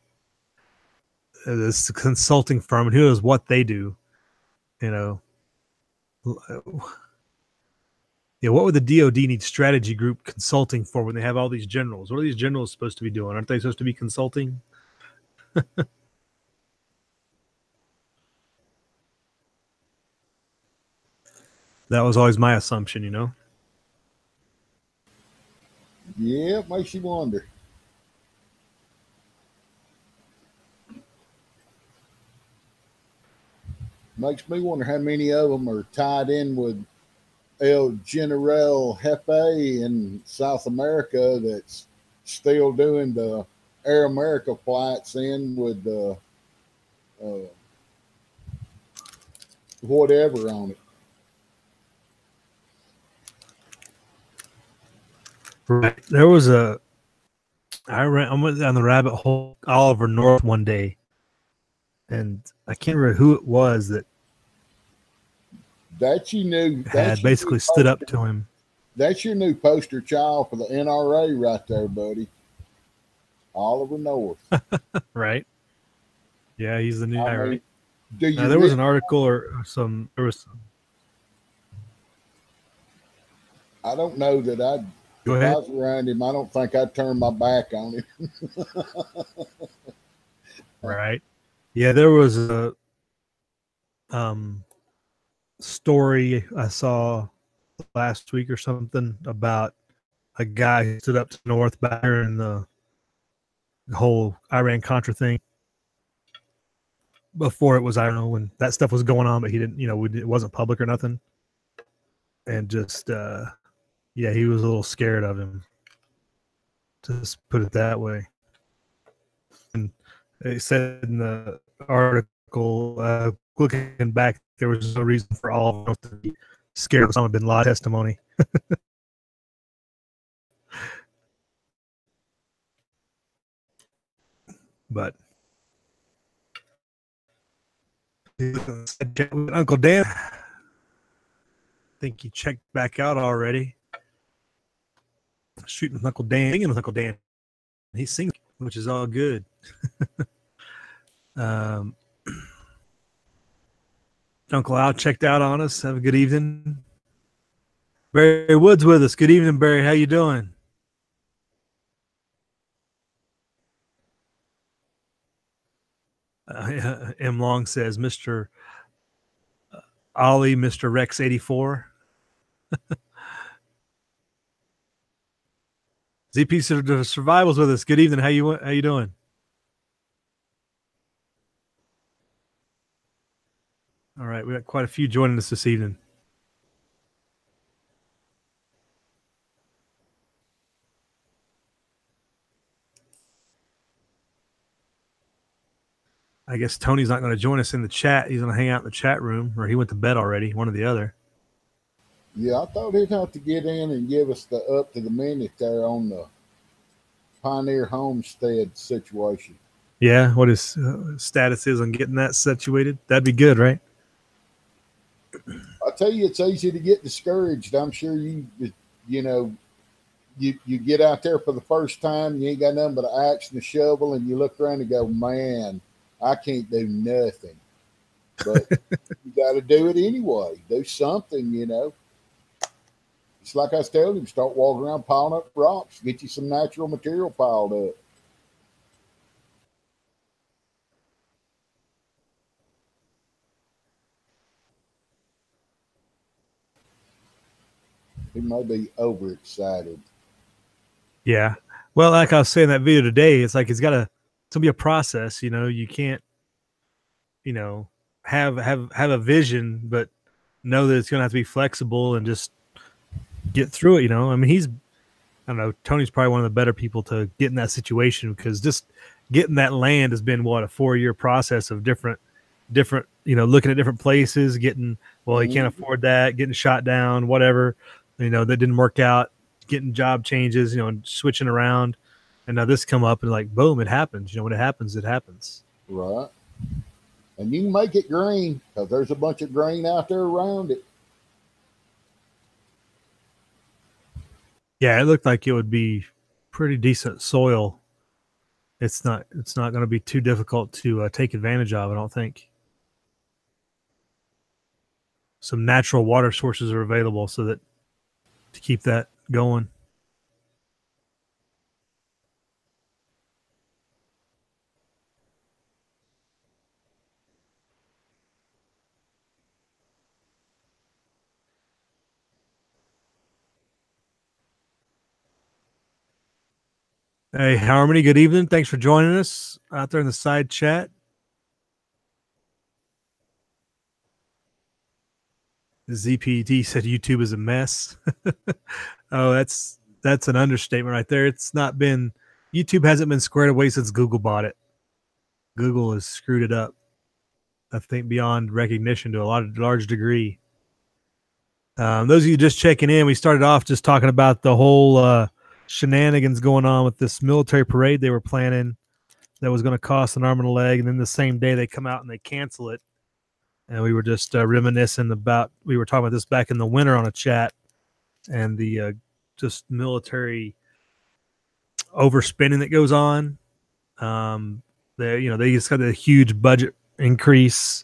This consulting firm, and who knows what they do. You know. Yeah, what would the DOD need strategy group consulting for when they have all these generals? What are these generals supposed to be doing? Aren't they supposed to be consulting? That was always my assumption, you know? Yeah, it makes you wonder. Makes me wonder how many of them are tied in with El General Jefe in South America that's still doing the Air America flights in with the whatever on it. Right. There was I went down the rabbit hole Oliver North one day, and I can't remember who it was that you knew had basically stood up to him. That's your new poster child for the NRA right there, buddy. Oliver North. Right. Yeah, he's the new guy, right? There was an article or some. There was some. I don't know that I'd. Go ahead. If I was around him, I don't think I'd turn my back on him. Right. Yeah, there was a story I saw last week or something about a guy who stood up to North back in the whole Iran-Contra thing. Before it was, I don't know, when that stuff was going on, but he didn't, it wasn't public or nothing. And just, yeah, he was a little scared of him. Just put it that way. And it said in the article, looking back, there was no reason for all of us to be scared of Osama bin Laden testimony. But Uncle Dan, I think he checked back out already. Shooting with Uncle Dan, singing with Uncle Dan. He's singing, which is all good. Uncle Al checked out on us. Have a good evening. Barry Woods with us. Good evening, Barry. How you doing? M. Long says, Mr. Ollie, Mr. Rex 84. ZP Survival's with us. Good evening. How you doing? All right, we got quite a few joining us this evening. I guess Tony's not going to join us in the chat. He's going to hang out in the chat room, or he went to bed already, one or the other. Yeah, I thought he'd have to get in and give us the up to the minute there on the Pioneer Homestead situation. Yeah, what his status is on getting that situated. That'd be good, right? I tell you, it's easy to get discouraged. I'm sure you get out there for the first time, you ain't got nothing but an axe and a shovel, and you look around and go, man, I can't do nothing. But you got to do it anyway. Do something, It's like I was telling him, start walking around piling up rocks, get you some natural material piled up. He may be overexcited. Yeah. Well, like I was saying in that video today, it's like it's gonna be a process. You can't, have a vision, but know that it's gonna have to be flexible and just get through it. I mean, I don't know. Tony's probably one of the better people to get in that situation, because just getting that land has been a 4-year process of different, looking at different places, getting, you can't afford that, getting shot down, whatever, that didn't work out, getting job changes, and switching around. And now this come up and like, boom, it happens. When it happens, it happens. Right. And you can make it green because there's a bunch of grain out there around it. Yeah, it looked like it would be pretty decent soil. It's not going to be too difficult to take advantage of, I don't think. Some natural water sources are available so that to keep that going. Hey, Harmony, good evening. Thanks for joining us out there in the side chat. ZPD said YouTube is a mess. Oh, that's an understatement right there. It's not been, YouTube hasn't been squared away since Google bought it. Google has screwed it up, I think, beyond recognition to a large degree. Those of you just checking in, we started off just talking about the whole shenanigans going on with this military parade they were planning that was going to cost an arm and a leg, and then the same day they come out and they cancel it. And we were just reminiscing about, we were talking about this back in the winter on a chat, and the just military overspending that goes on. They just got a huge budget increase,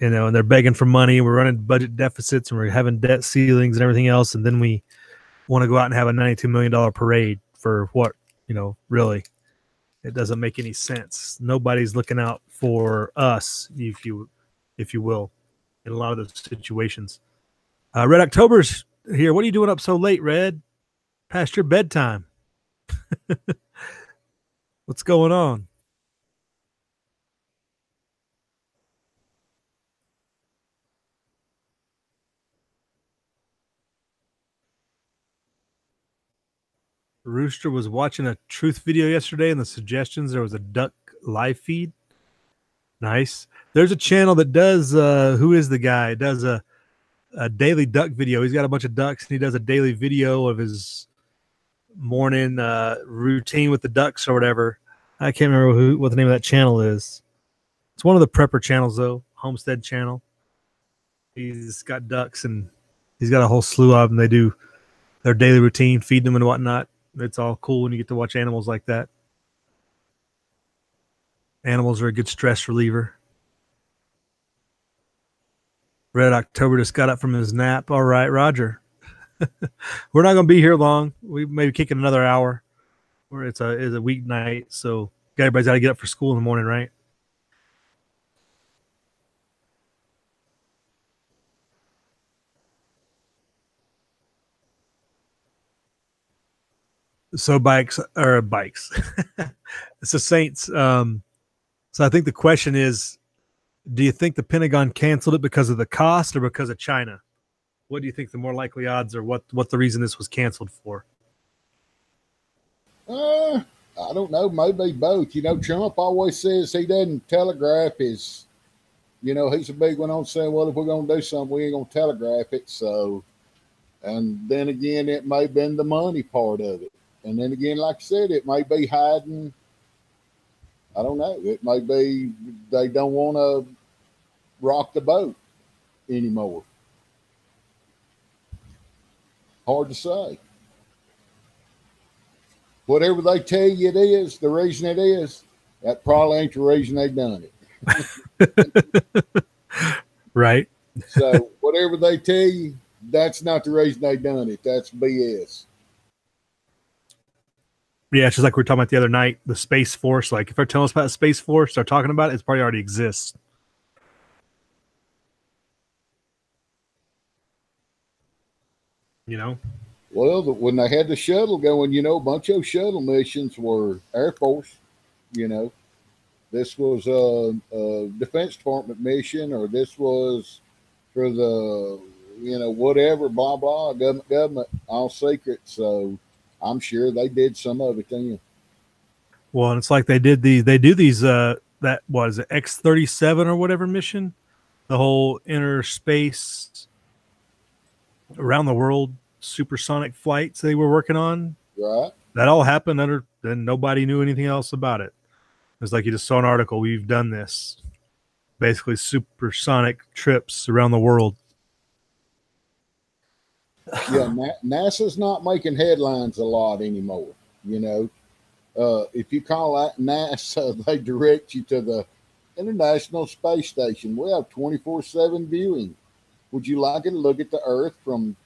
and they're begging for money. We're running budget deficits, and we're having debt ceilings and everything else. And then we want to go out and have a $92 million parade for what? Really, it doesn't make any sense. Nobody's looking out for us, if you will, in a lot of those situations. Red October's here. What are you doing up so late, Red? Past your bedtime. What's going on? Rooster was watching a truth video yesterday, and the suggestions, there was a duck live feed. Nice. There's a channel that does, who is the guy? Does a daily duck video. He's got a bunch of ducks, and he does a daily video of his morning routine with the ducks or whatever. I can't remember what the name of that channel is. It's one of the prepper channels, though, Homestead channel. He's got ducks, and he's got a whole slew of them. They do their daily routine, feed them and whatnot. It's all cool when you get to watch animals like that. Animals are a good stress reliever. Red October just got up from his nap. All right, Roger. We're not going to be here long. We maybe kick it another hour. Where it's a weeknight, so everybody's got to get up for school in the morning, right? So bikes. It's the Saints. So I think the question is, do you think the Pentagon canceled it because of the cost or because of China? What do you think the more likely odds are? What the reason this was canceled for? I don't know. Maybe both. Trump always says he doesn't telegraph his. He's a big one on saying, well, if we're going to do something, we ain't going to telegraph it. So, and then again, it may have been the money part of it. And then again, like I said, it may be hiding. I don't know. It may be they don't want to rock the boat anymore. Hard to say. Whatever they tell you it is, the reason it is, that probably ain't the reason they done it. Right. So whatever they tell you, that's not the reason they done it. That's BS. Yeah, it's just like we were talking about the other night, the Space Force. Like if they're telling us about the Space Force, they're talking about it, it probably already exists. Well, when they had the shuttle going, a bunch of shuttle missions were Air Force. This was a Defense Department mission, or this was for the, whatever, blah, blah, government, all secret. So I'm sure they did some of it then. Well, and it's like they do these, that was X-37 or whatever mission, the whole inner space around the world supersonic flights they were working on. Right. That all happened and nobody knew anything else about it. It's like you just saw an article. We've done this, basically supersonic trips around the world. Yeah, NASA's not making headlines a lot anymore. If you call that NASA, they direct you to the International Space Station. We have 24/7 viewing. Would you like to look at the Earth from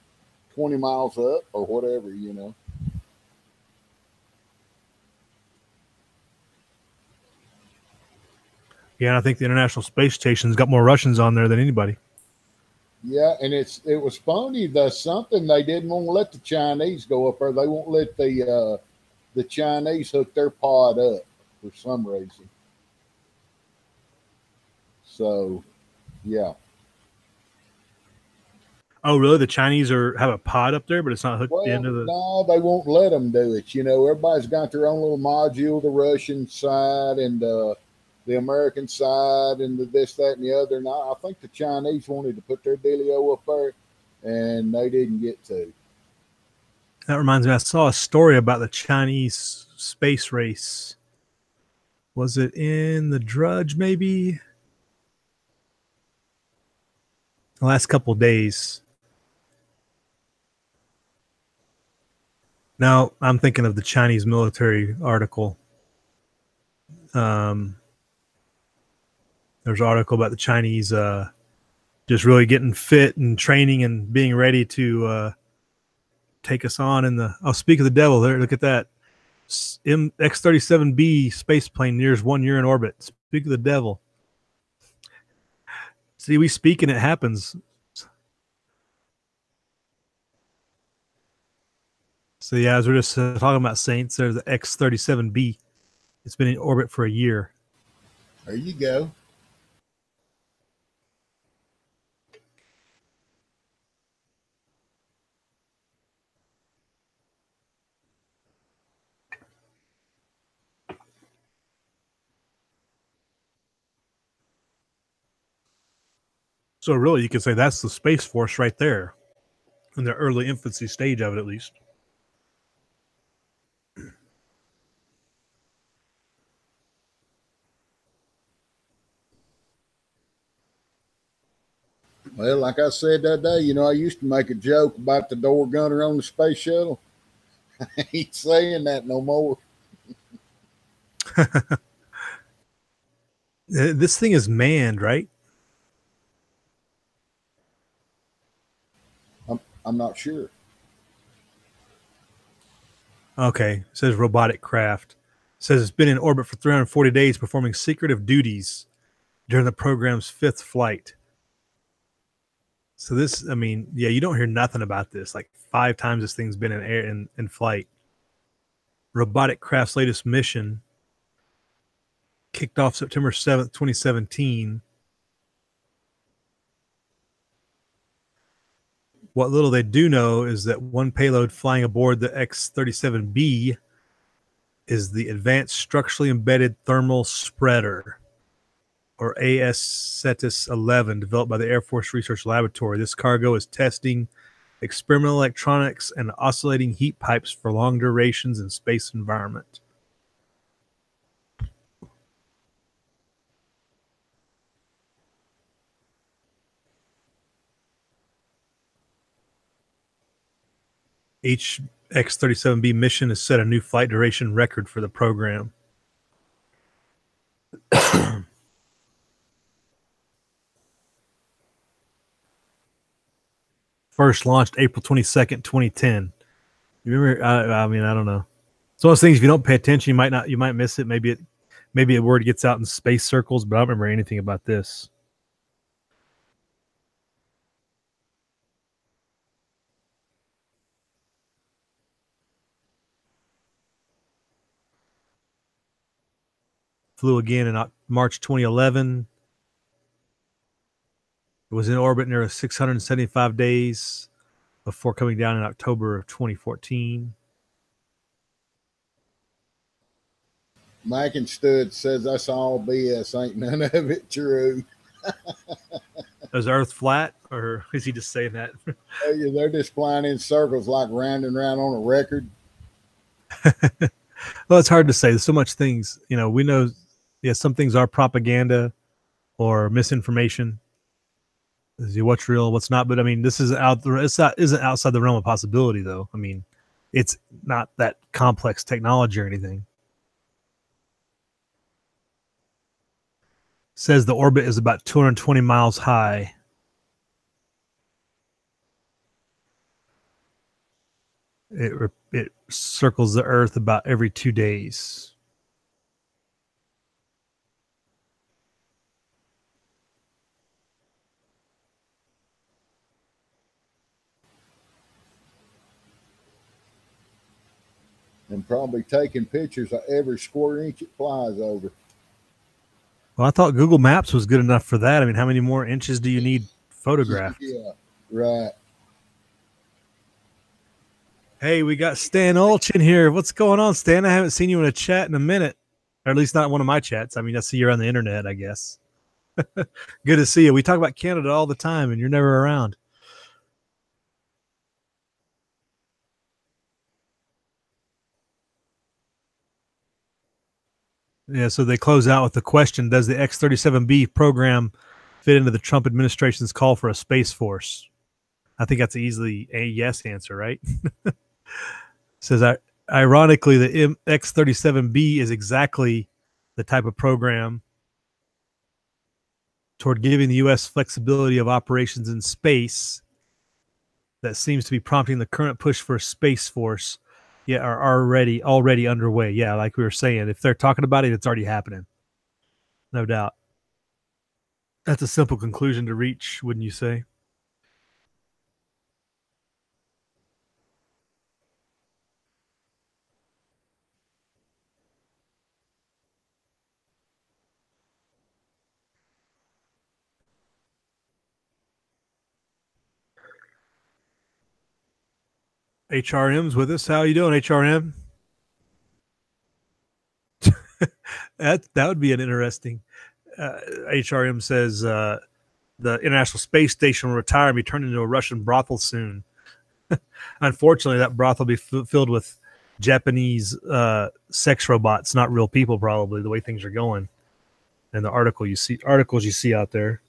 20 miles up or whatever, Yeah, and I think the International Space Station's got more Russians on there than anybody. Yeah, and it was funny. There's something they didn't want to let the Chinese go up there. They won't let the Chinese hook their pod up for some reason. So, yeah. Oh, really? The Chinese have a pod up there, but it's not hooked into the. No, they won't let them do it. Everybody's got their own little module. The Russian side and the American side, and this, that, and the other. And I think the Chinese wanted to put their dealio up there, and they didn't get to. That reminds me, I saw a story about the Chinese space race. Was it in the Drudge, maybe? The last couple of days. Now, I'm thinking of the Chinese military article. There's an article about the Chinese just really getting fit and training and being ready to take us on in the. Oh, speak of the devil there. Look at that. X-37B space plane nears 1 year in orbit. Speak of the devil. See, we speak and it happens. So yeah, as we're just talking about Saints, there's the X-37B. It's been in orbit for a year. There you go. So really, you could say that's the Space Force right there, in the early infancy stage of it, at least. Well, like I said that day, I used to make a joke about the door gunner on the space shuttle. I ain't saying that no more. This thing is manned, right? I'm not sure. Okay, it says robotic craft. It says it's been in orbit for 340 days performing secretive duties during the program's 5th flight. So this, I mean, yeah, you don't hear nothing about this. Like 5 times this thing's been in air in flight. Robotic craft's latest mission kicked off September 7th, 2017. What little they do know is that one payload flying aboard the X-37B is the Advanced Structurally Embedded Thermal Spreader, or AS-CETIS 11, developed by the Air Force Research Laboratory. This cargo is testing experimental electronics and oscillating heat pipes for long durations in space environment. Each X-37B mission has set a new flight duration record for the program. First launched April 22nd, 2010. You remember? I mean, I don't know. It's one of those things. If you don't pay attention, you might miss it. Maybe a word gets out in space circles, but I don't remember anything about this. Flew again in March 2011. It was in orbit near 675 days before coming down in October of 2014. Mike and Stud says that's all BS. Ain't none of it true. Is Earth flat, or is he just saying that? They're just flying in circles like round and round on a record. Well, it's hard to say. There's so much things. You know, we know, yeah, some things are propaganda or misinformation. What's real, what's not. But I mean, this is isn't outside the realm of possibility, though. I mean, it's not that complex technology or anything. Says the orbit is about 220 miles high. It circles the Earth about every 2 days. And probably taking pictures of every square inch it flies over. Well, I thought Google Maps was good enough for that. I mean, how many more inches do you need photographed? Yeah, right. Hey, we got Stan Ulch in here. What's going on, Stan? I haven't seen you in a chat in a minute, or at least not one of my chats. I mean, I see you're on the internet, I guess. Good to see you. We talk about Canada all the time, and you're never around. Yeah, so they close out with the question, does the X-37B program fit into the Trump administration's call for a space force? I think that's easily a yes answer, right? Says, ironically, the X-37B is exactly the type of program toward giving the U.S. flexibility of operations in space that seems to be prompting the current push for a space force. Yeah, are already underway. Yeah, like we were saying, if they're talking about it, it's already happening. No doubt. That's a simple conclusion to reach, wouldn't you say? HRM's with us. How are you doing, HRM? that would be an interesting. HRM says the International Space Station will retire and be turned into a Russian brothel soon. Unfortunately, that brothel will be filled with Japanese sex robots, not real people, probably, the way things are going. And the articles you see out there.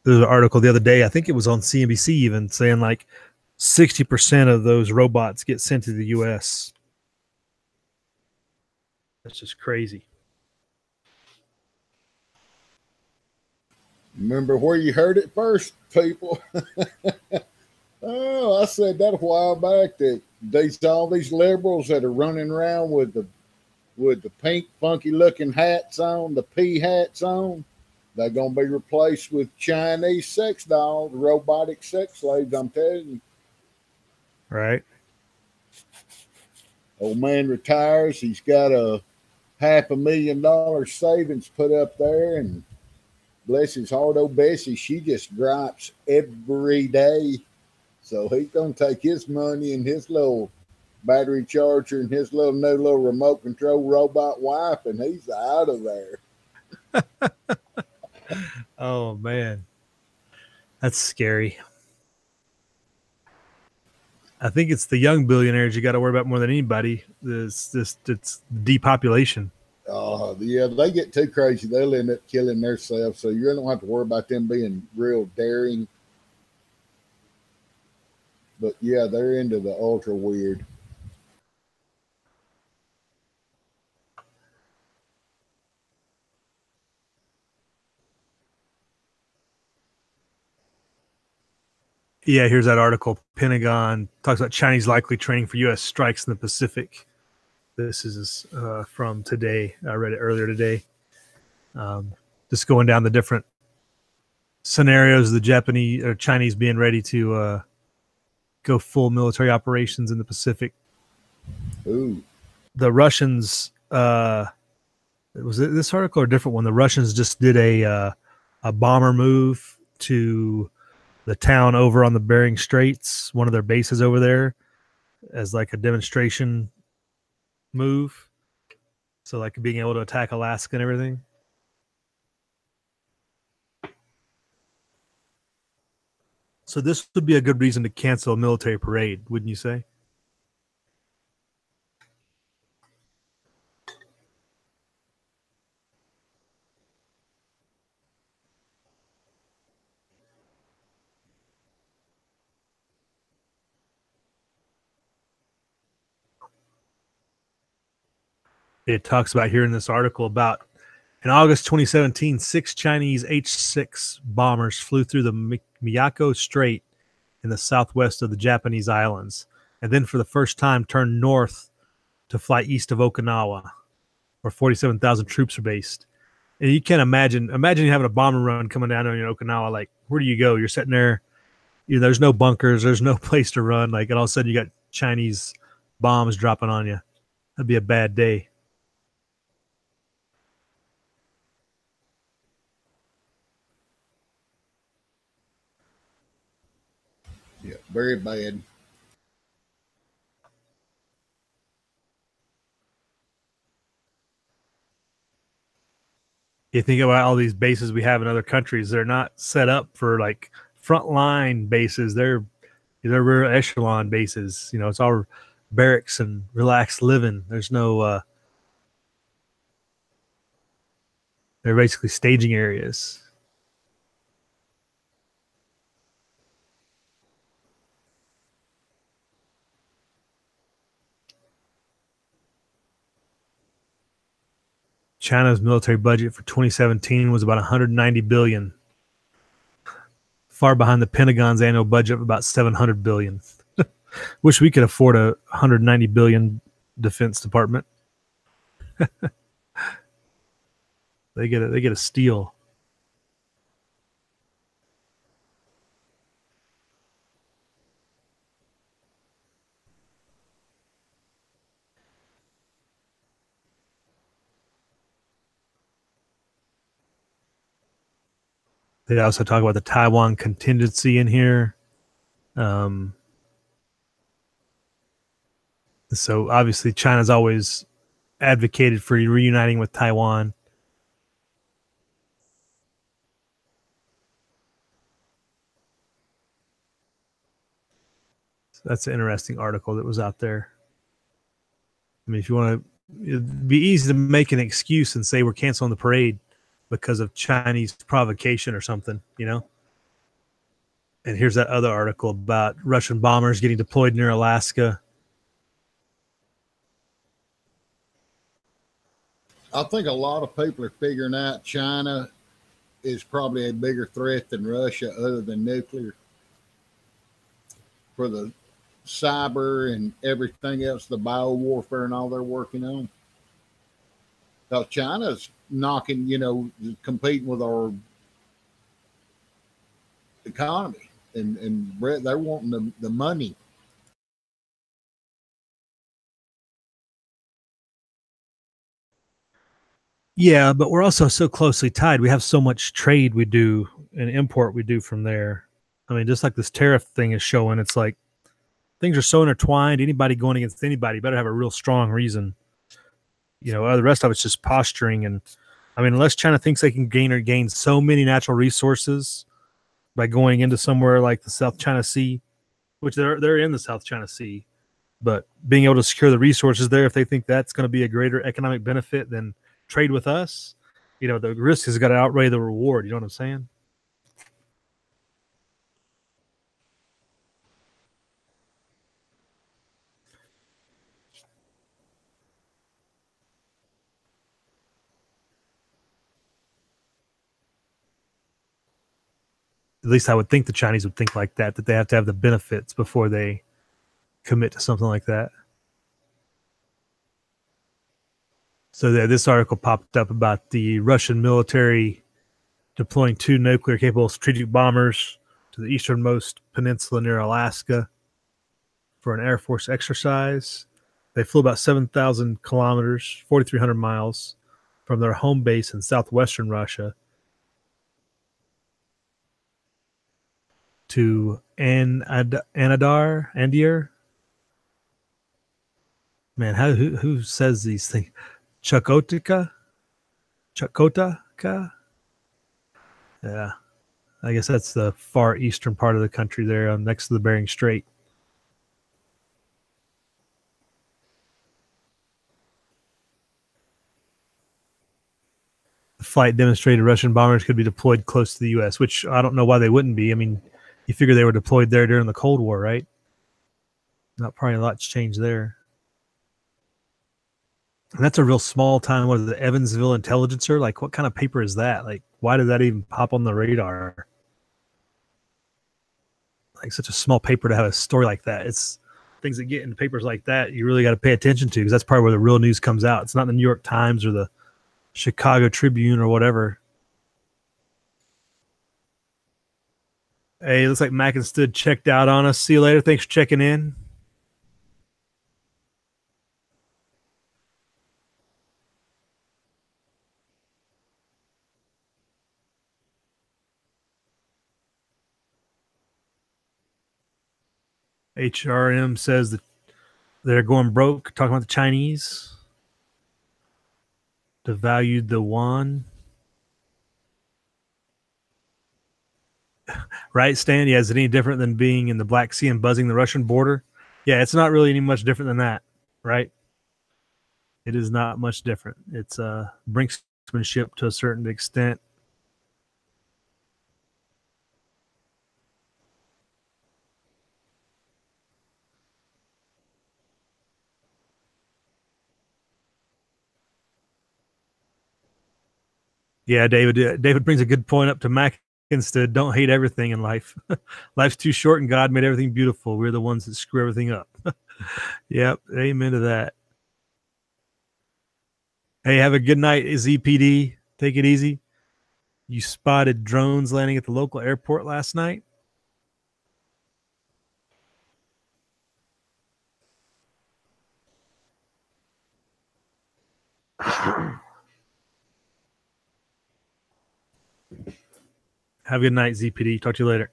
There's an article the other day, I think it was on CNBC even, saying like 60% of those robots get sent to the U.S. That's just crazy. Remember where you heard it first, people. Oh, I said that a while back that these all these liberals that are running around with the pink funky looking hats on, the P hats on, they're gonna be replaced with Chinese sex dolls, robotic sex slaves. I'm telling you. Right. Old man retires. He's got a $500,000 savings put up there, and bless his heart, old Bessie, she just gripes every day. So he's gonna take his money and his little battery charger and his little new little remote control robot wife, and he's out of there. Oh man, that's scary. I think it's the young billionaires you got to worry about more than anybody. It's depopulation. Yeah, they get too crazy. They'll end up killing themselves. So you really don't have to worry about them being real daring. But yeah, they're into the ultra weird. Yeah, here's that article. Pentagon talks about Chinese likely training for U.S. strikes in the Pacific. This is from today. I read it earlier today. Just going down the different scenarios, the Japanese or Chinese being ready to go full military operations in the Pacific. Ooh. The Russians, was it this article or a different one? The Russians just did a bomber move to the town over on the Bering Straits, one of their bases over there, as like a demonstration move. So like being able to attack Alaska and everything. So this would be a good reason to cancel a military parade, wouldn't you say? It talks about here in this article about in August 2017, 6 Chinese H-6 bombers flew through the Miyako Strait in the southwest of the Japanese islands, and then for the first time turned north to fly east of Okinawa, where 47,000 troops are based. And you can't imagine you having a bomber run coming down on Okinawa. Like, where do you go? You're sitting there. There's no bunkers. There's no place to run. Like, and all of a sudden you got Chinese bombs dropping on you. That'd be a bad day. Yeah, very bad. You think about all these bases we have in other countries, they're not set up for like frontline bases. They're rear echelon bases. It's all barracks and relaxed living. There's no they're basically staging areas. China's military budget for 2017 was about 190 billion, far behind the Pentagon's annual budget of about 700 billion. Wish we could afford a 190 billion defense department. They get a steal. They also talk about the Taiwan contingency in here. So obviously China's always advocated for reuniting with Taiwan. So that's an interesting article that was out there. I mean, if you want to, it'd be easy to make an excuse and say we're canceling the parade because of Chinese provocation or something, And here's that other article about Russian bombers getting deployed near Alaska. I think a lot of people are figuring out China is probably a bigger threat than Russia, other than nuclear, for the cyber and everything else, the bio warfare and all they're working on. Because China's knocking, competing with our economy, and they're wanting the money. Yeah, but we're also so closely tied. We have so much trade we do and import we do from there. I mean, just like this tariff thing is showing, it's like things are so intertwined. Anybody going against anybody better have a real strong reason. The rest of it's just posturing. And I mean, unless China thinks they can gain so many natural resources by going into somewhere like the South China Sea, which they're in the South China Sea, but being able to secure the resources there, if they think that's going to be a greater economic benefit than trade with us, the risk has got to outweigh the reward. You know what I'm saying? At least I would think the Chinese would think like that they have to have the benefits before they commit to something like that. So this article popped up about the Russian military deploying 2 nuclear-capable strategic bombers to the easternmost peninsula near Alaska for an Air Force exercise. They flew about 7,000 kilometers, 4,300 miles, from their home base in southwestern Russia to Andier. Man, who says these things? Chukotka? Yeah, I guess that's the far eastern part of the country there, next to the Bering Strait. The flight demonstrated Russian bombers could be deployed close to the U.S., which I don't know why they wouldn't be. I mean, you figure they were deployed there during the Cold War, right? Not probably a lot's changed there. And that's a real small time. What is the Evansville Intelligencer? Like, what kind of paper is that? Like, why did that even pop on the radar? Like, such a small paper to have a story like that. It's things that get into papers like that you really got to pay attention to, because that's probably where the real news comes out. It's not the New York Times or the Chicago Tribune or whatever. Hey, looks like Mac and Stood checked out on us. See you later. Thanks for checking in. HRM says that they're going broke, talking about the Chinese. Devalued the yuan. Right, Stan? Yeah, is it any different than being in the Black Sea and buzzing the Russian border? Yeah, it's not really any much different than that, right? It is not much different. It's brinksmanship to a certain extent. Yeah, David. David brings a good point up to Mac instead. Don't hate everything in life. Life's too short, and God made everything beautiful. We're the ones that screw everything up. Yep, amen to that. Hey, have a good night, ZPD. Take it easy. You spotted drones landing at the local airport last night? Have a good night, ZPD. Talk to you later.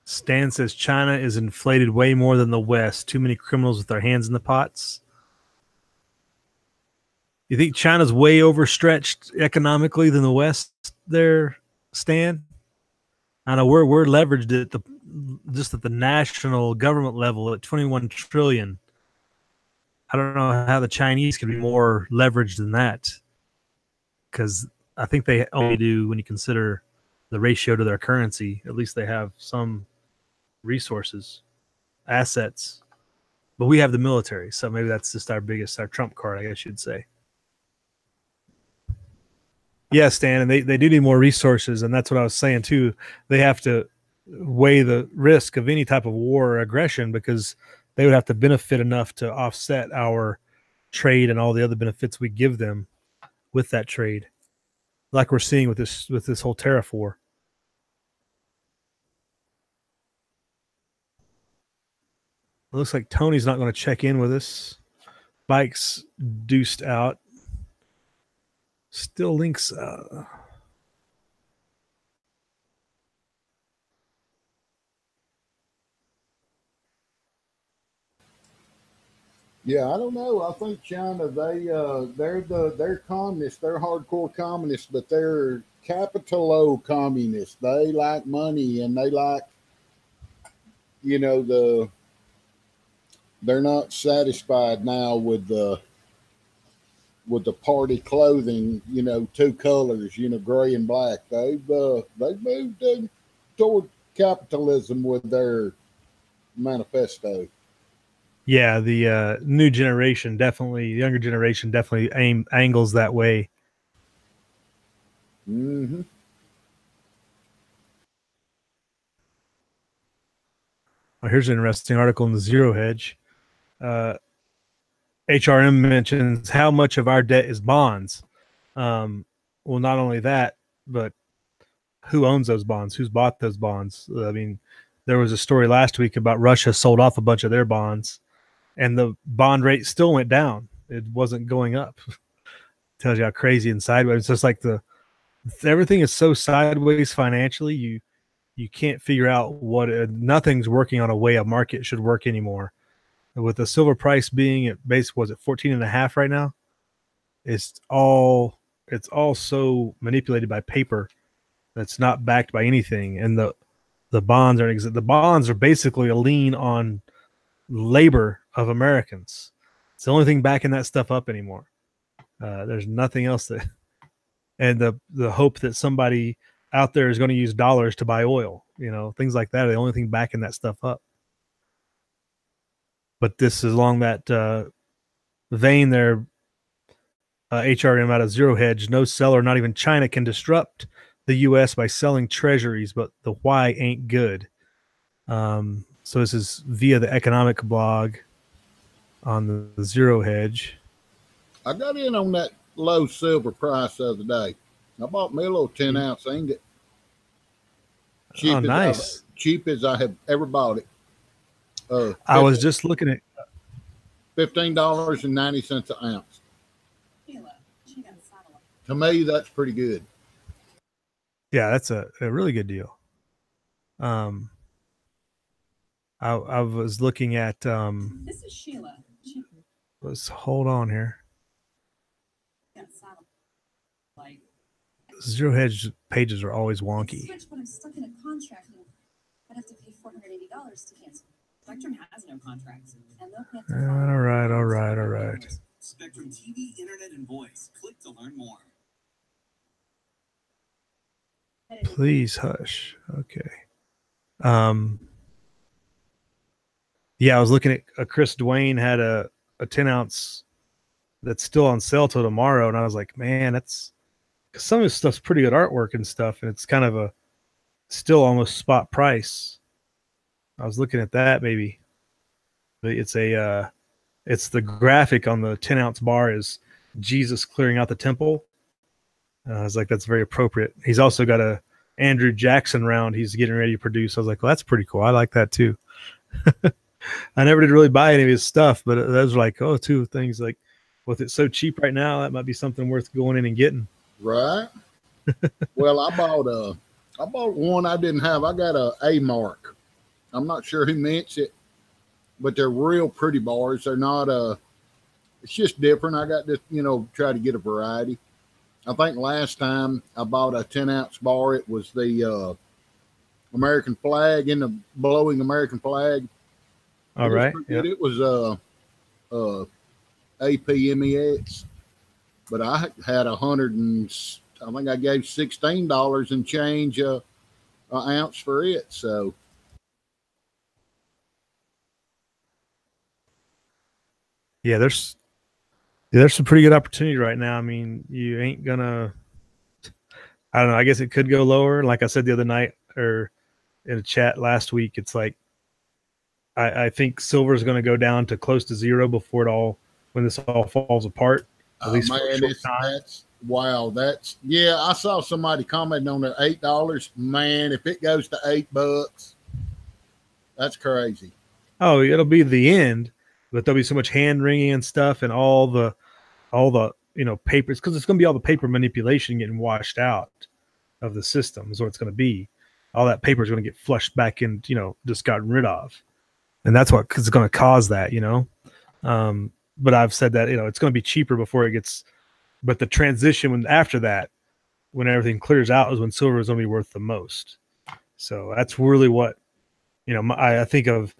Stan says China is inflated way more than the West. Too many criminals with their hands in the pots. You think China's way overstretched economically than the West there, Stan? I know we're leveraged at the national government level at 21 trillion. I don't know how the Chinese could be more leveraged than that, because I think they only do when you consider the ratio to their currency. At least they have some resources, assets, but we have the military, so maybe that's just our trump card, I guess you'd say. Yeah, Stan, and they do need more resources, and that's what I was saying too. They have to weigh the risk of any type of war or aggression because they would have to benefit enough to offset our trade and all the other benefits we give them with that trade, like we're seeing with this whole tariff war. It looks like Tony's not going to check in with us. Bike's deuced out. Still links. Yeah, I don't know. I think China they're communists. They're hardcore communists, but they're capital communists. They like money and they like they're not satisfied now with the party clothing, two colors, gray and black. They've moved toward capitalism with their manifesto. Yeah, the new generation definitely, younger generation definitely angles that way. Mm-hmm. Well, here's an interesting article in the Zero Hedge. HRM mentions how much of our debt is bonds. Well, not only that, but who owns those bonds? Who's bought those bonds? I mean, there was a story last week about Russia sold off a bunch of their bonds, and the bond rate still went down. It wasn't going up. Tells you how crazy and sideways. It's just like everything is so sideways financially. You can't figure out what nothing's working on a way a market should work anymore. With the silver price being at base, was it 14.5 right now? It's all so manipulated by paper that's not backed by anything, and the bonds are basically a lien on labor of Americans. It's the only thing backing that stuff up anymore. There's nothing else that, and the hope that somebody out there is going to use dollars to buy oil, things like that are the only thing backing that stuff up. But this is along that vein there. HRM out of Zero Hedge, no seller, not even China, can disrupt the U.S. by selling treasuries, but the why ain't good. So this is via the economic blog on the Zero Hedge. I got in on that low silver price the other day. I bought me a little 10-ounce ingot. Cheap as I have ever bought it. I was just looking at $15.90 an ounce. To me, that's pretty good. Yeah, that's a really good deal. I was looking at this is Sheila. Let's hold on here. Zero Hedge pages are always wonky. Switch when I'm stuck in a contract. I'd have to pay $480 to cancel. Spectrum has no contracts. All right. Spectrum TV, internet, and voice. Click to learn more. Please hush. Okay. Yeah, I was looking at Chris Dwayne had a 10-ounce that's still on sale till tomorrow, and I was like, man, some of this stuff's pretty good artwork and stuff, and it's kind of a still almost spot price. I was looking at that maybe. It's the graphic on the 10-ounce bar is Jesus clearing out the temple. I was like, that's very appropriate. He's also got a Andrew Jackson round he's getting ready to produce. I was like, well, that's pretty cool. I like that too. I never did really buy any of his stuff, but those were like, two things like with it so cheap right now, that might be something worth going in and getting. Right. Well, I bought one I didn't have. I got a mark. I'm not sure who mints it, but they're real pretty bars. They're not it's just different. I got to, try to get a variety. I think last time I bought a 10-ounce bar, it was the American flag in the blowing American flag. All right. Yep. It was APMEX, but I had I think I gave $16 and change an ounce for it. So. Yeah, there's some pretty good opportunity right now. I mean, you ain't gonna I don't know. I guess it could go lower. Like I said the other night or in a chat last week, it's like I think silver is going to go down to close to zero before when this all falls apart. At least for a short time. That's wow. That's yeah. I saw somebody commenting on their $8. Man, if it goes to $8, that's crazy. Oh, it'll be the end, but there'll be so much hand wringing and stuff, and all the papers, because it's going to be all the paper manipulation getting washed out of the system is what it's going to be. All that paper is going to get flushed back in, just gotten rid of, and that's what is going to cause that. But I've said that it's going to be cheaper before it gets. But the transition after that, when everything clears out, is when silver is going to be worth the most. So that's really what I think of.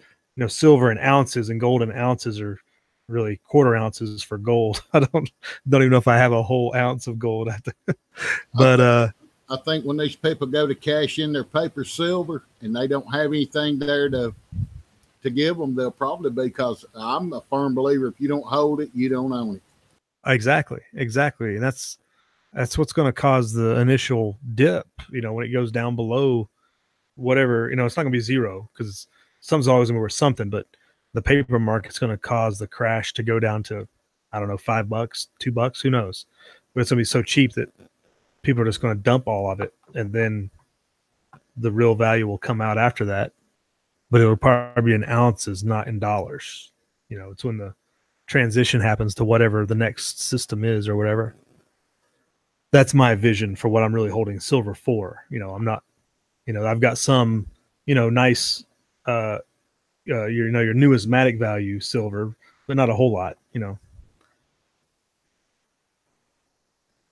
Silver in ounces and gold in ounces are really quarter ounces for gold. I don't even know if I have a whole ounce of gold. But I think when these people go to cash in their paper silver and they don't have anything there to give them, they'll probably be, because I'm a firm believer, if you don't hold it, you don't own it. Exactly. And that's what's going to cause the initial dip, when it goes down below whatever, it's not going to be zero, because something's always going to be worth something, but the paper market's going to cause the crash to go down to, I don't know, $5, $2, who knows? But it's going to be so cheap that people are just going to dump all of it, and then the real value will come out after that. But it'll probably be in ounces, not in dollars. It's when the transition happens to whatever the next system is or whatever. That's my vision for what I'm really holding silver for. I'm not, I've got some, nice, your numismatic value silver, but not a whole lot.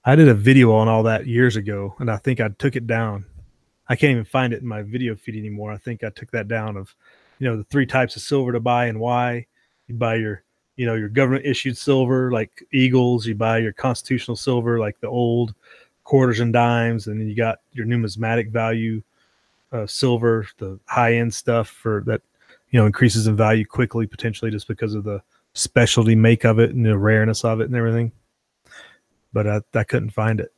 I did a video on all that years ago, and I think I took it down. I can't even find it in my video feed anymore. I think I took that down of, the 3 types of silver to buy and why. You buy your government issued silver like Eagles. You buy your constitutional silver like the old quarters and dimes, and then you got your numismatic value silver, the high end stuff for that, increases in value quickly, potentially just because of the specialty make of it and the rareness of it and everything. But I couldn't find it.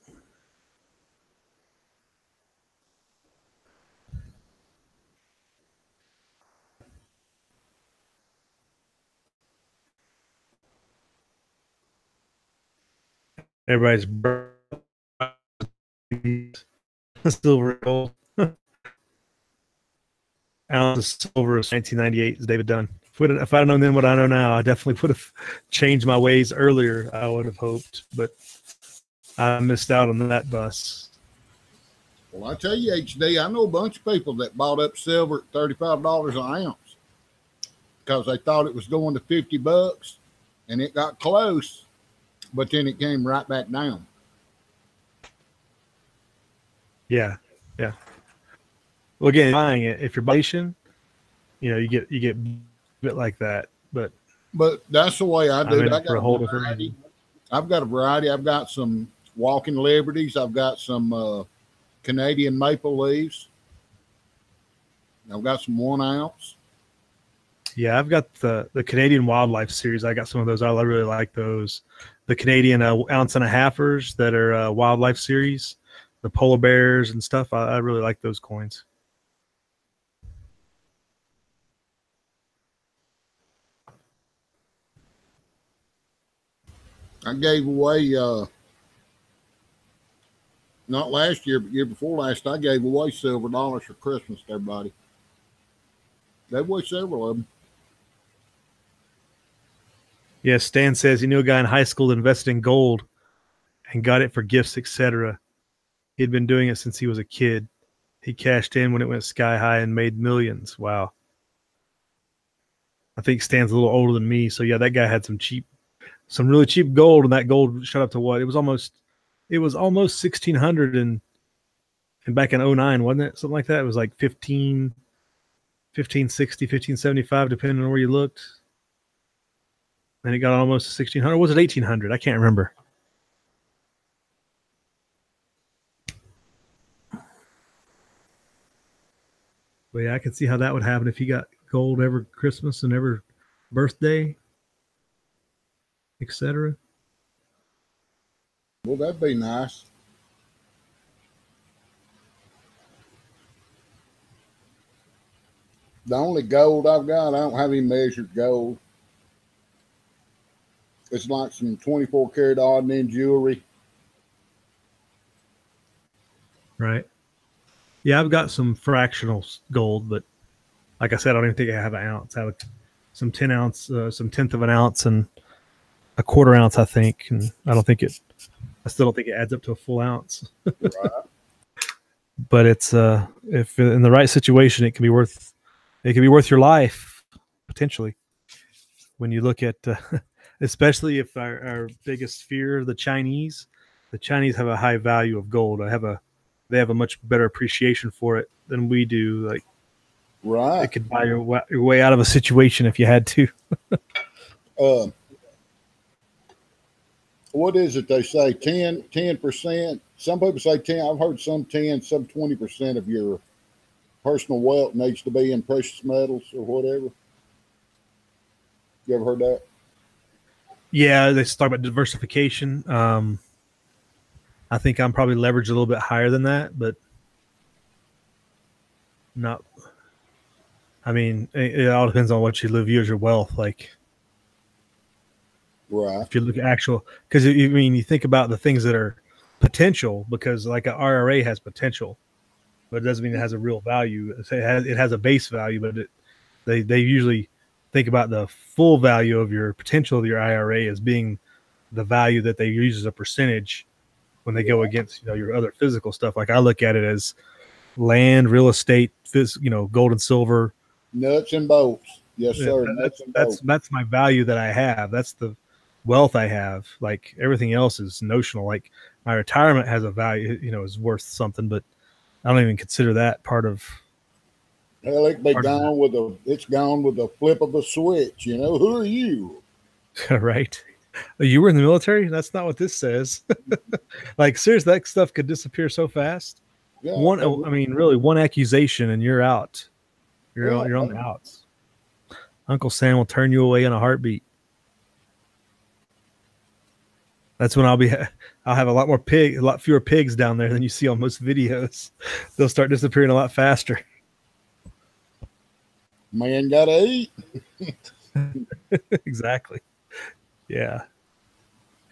Everybody's silver gold. Ounce of silver is 1998 is David Dunn. If I'd known then what I know now, I definitely would have changed my ways earlier. I would have hoped, but I missed out on that bus. Well, I tell you, HD, I know a bunch of people that bought up silver at $35 an ounce because they thought it was going to $50, and it got close, but then it came right back down. Yeah. Well, again, buying it, if you're buying, you get a bit like that, but that's the way I do it. I got a whole variety. I've got a variety. I've got some Walking Liberties. I've got some Canadian Maple Leaves. I've got some 1 ounce. Yeah, I've got the Canadian Wildlife series. I got some of those. I really like those. The Canadian 1.5 ounce that are Wildlife series, the polar bears and stuff. I really like those coins. I gave away, not last year, but year before last, I gave away silver dollars for Christmas to everybody. Gave away several of them. Yeah, Stan says he knew a guy in high school that invested in gold and got it for gifts, etc. He'd been doing it since he was a kid. He cashed in when it went sky high and made millions. Wow. I think Stan's a little older than me, so yeah, that guy had some really cheap gold, and that gold shot up to what? It was almost 1,600 and back in 2009, wasn't it? Something like that. It was like 1560, 1575, depending on where you looked. And it got almost 1,600. Was it 1,800? I can't remember. But yeah, I could see how that would happen if you got gold every Christmas and every birthday, etc. Well, that'd be nice. The only gold I've got, I don't have any measured gold. It's like some 24 karat odd and end jewelry. Right. Yeah, I've got some fractional gold, but like I said, I don't even think I have an ounce. I have some 10 ounce, some tenth of an ounce, and a quarter ounce, I think. And I still don't think it adds up to a full ounce. Right. But it's if in the right situation, it can be worth your life potentially. When you look at, especially if our biggest fear, the Chinese have a high value of gold. They have a much better appreciation for it than we do. Like, Right. it could buy your way out of a situation if you had to. What is it they say? 10%. Some people say 10. I've heard some 10, some 20% of your personal wealth needs to be in precious metals or whatever. You ever heard that? Yeah, they talk about diversification. I think I'm probably leveraged a little bit higher than that, but not. I mean, it all depends on what you view as your wealth. Like, Right. if you look at actual, because you think about the things that are potential, because like an IRA has potential, but it doesn't mean it has a real value. It has a base value, but they usually think about the full value of your potential of your IRA as being the value that they use as a percentage when they go against your other physical stuff. Like, I look at it as land, real estate, gold and silver, Nuts and bolts. Yes, sir. That's my value that I have. That's the wealth I have. Like, everything else is notional. Like, my retirement has a value, is worth something, but I don't even consider that part of. Hell, it can be gone with a flip of a switch. Who are you? Right. You were in the military? That's not what this says. Like, seriously, that stuff could disappear so fast. Yeah, really, one accusation and you're out. You're on the outs. Uncle Sam will turn you away in a heartbeat. That's when I'll have a lot fewer pigs down there than you see on most videos. They'll start disappearing a lot faster. Man gotta eat. Exactly. Yeah.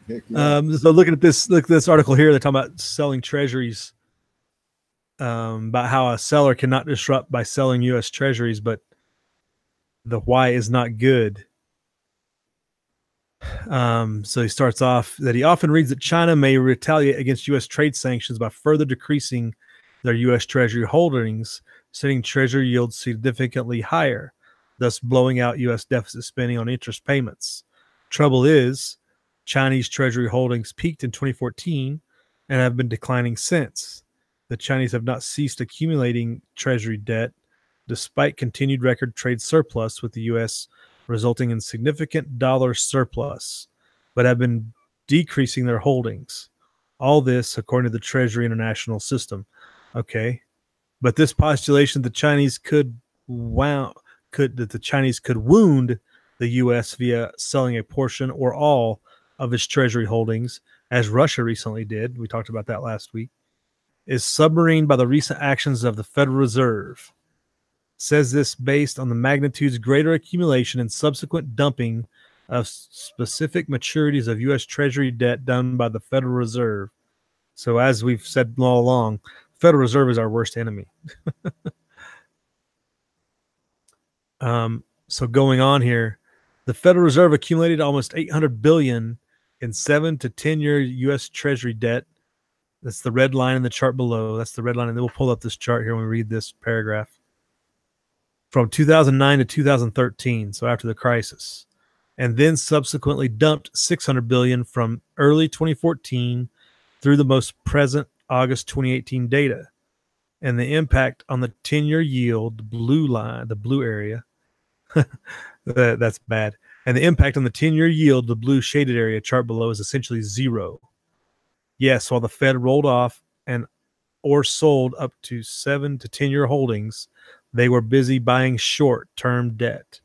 Yeah. So look at this article here. They're talking about selling treasuries. About how a seller cannot disrupt by selling U.S. treasuries, but the why is not good. So he starts off that he often reads that China may retaliate against U.S. trade sanctions by further decreasing their U.S. Treasury holdings, setting Treasury yields significantly higher, thus blowing out U.S. deficit spending on interest payments. Trouble is, Chinese Treasury holdings peaked in 2014 and have been declining since. The Chinese have not ceased accumulating Treasury debt, despite continued record trade surplus with the U.S., resulting in significant dollar surplus, but have been decreasing their holdings. All this according to the Treasury International System. Okay, but this postulation that the Chinese could wound the U.S. via selling a portion or all of its Treasury holdings, as Russia recently did, we talked about that last week, is submarined by the recent actions of the Federal Reserve. Says this based on the magnitude's greater accumulation and subsequent dumping of specific maturities of U.S. Treasury debt done by the Federal Reserve. So, as we've said all along, Federal Reserve is our worst enemy. So going on here, the Federal Reserve accumulated almost $800 billion in 7 to 10-year U.S. Treasury debt. That's the red line in the chart below. That's the red line, and then we'll pull up this chart here when we read this paragraph. From 2009 to 2013, so after the crisis, and then subsequently dumped $600 billion from early 2014 through the most present August 2018 data. And the impact on the 10-year yield, the blue line, the blue area, that's bad. And the impact on the 10-year yield, the blue shaded area chart below, is essentially zero. Yes, while the Fed rolled off or sold up to 7 to 10-year holdings, they were busy buying short-term debt.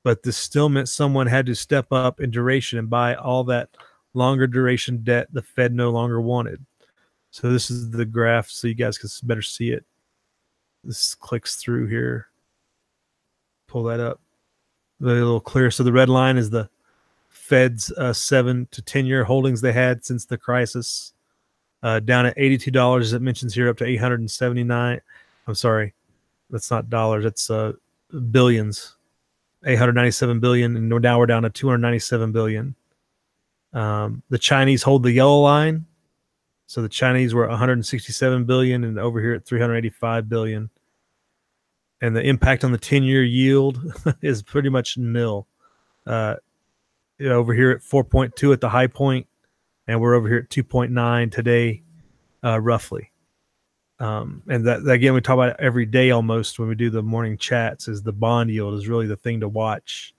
But this still meant someone had to step up in duration and buy all that longer duration debt the Fed no longer wanted. So this is the graph so you guys can better see it. This clicks through here. pull that up. A little clearer. So the red line is the Fed's 7 to 10 year holdings they had since the crisis, down at $82, as it mentions here, up to 879. I'm sorry, that's not dollars. That's billions. 897 billion, and now we're down to 297 billion. The Chinese hold the yellow line. So the Chinese were 167 billion, and over here at 385 billion. And the impact on the 10-year yield is pretty much nil. Over here at 4.2 at the high point, and we're over here at 2.9 today, roughly. And that again, we talk about it every day almost when we do the morning chats, is the bond yield is really the thing to watch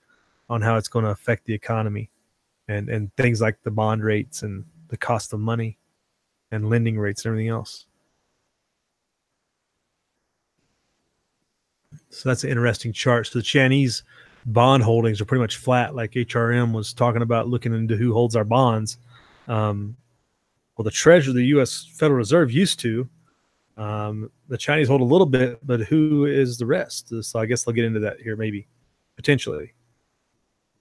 on how it's going to affect the economy, and things like the bond rates and the cost of money and lending rates and everything else. So that's an interesting chart. So the Chinese bond holdings are pretty much flat, like HRM was talking about, looking into who holds our bonds. Well, the Treasury, the U.S. Federal Reserve used to. The Chinese hold a little bit, but who is the rest? So I guess they'll get into that here, maybe, potentially.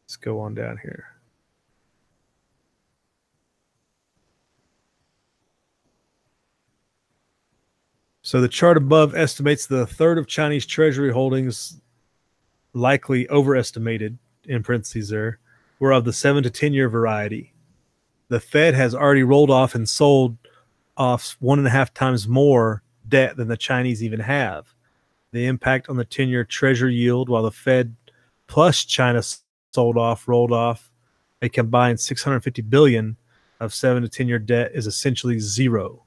Let's go on down here. So the chart above estimates the third of Chinese Treasury holdings, likely overestimated, in parentheses there, were of the 7 to 10 year variety. The Fed has already rolled off and sold off 1.5 times more debt than the Chinese even have. The impact on the 10-year Treasury yield, while the Fed plus China rolled off a combined 650 billion of 7 to 10 year debt, is essentially zero.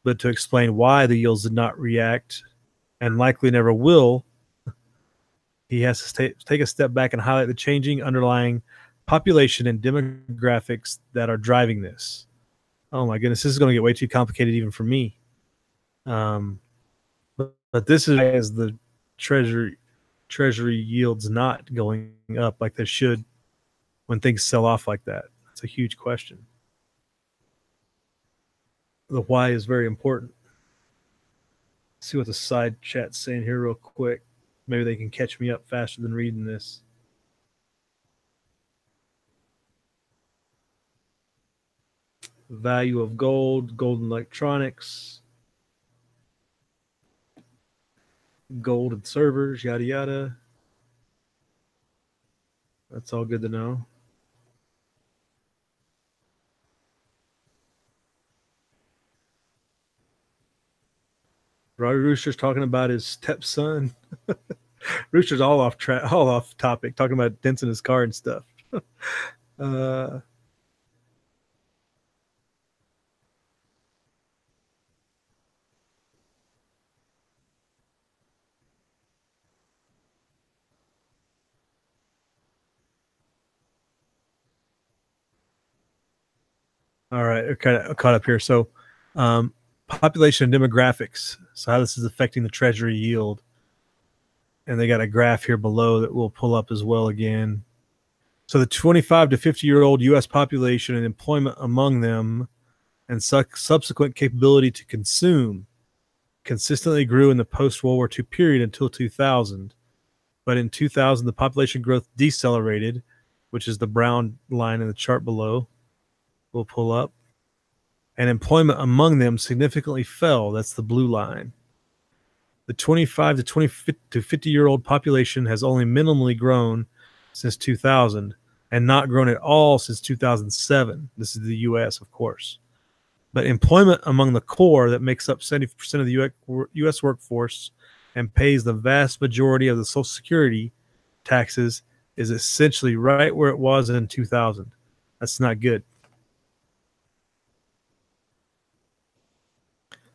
But to explain why the yields did not react, and likely never will, he has to take a step back and highlight the changing underlying population and demographics that are driving this. Oh my goodness, this is going to get way too complicated even for me. But this is as the treasury yields not going up like they should when things sell off like that. It's a huge question. The why is very important. Let's see what the side chat's saying here real quick. Maybe they can catch me up faster than reading this. Value of gold, gold and electronics, gold and servers, yada yada. That's all good to know. Roger Rooster's talking about his stepson. Rooster's all off topic, talking about dents in his car and stuff. All right, okay, caught up here. So, population and demographics. So how this is affecting the Treasury yield. And they got a graph here below that we'll pull up as well again. So the 25 to 50-year-old U.S. population and employment among them and subsequent capability to consume consistently grew in the post-World War II period until 2000. But in 2000, the population growth decelerated, which is the brown line in the chart below. We'll pull up. And employment among them significantly fell. That's the blue line. The 25 to 50-year-old population has only minimally grown since 2000 and not grown at all since 2007. This is the U.S., of course. But employment among the core that makes up 70% of the U.S. workforce and pays the vast majority of the Social Security taxes is essentially right where it was in 2000. That's not good.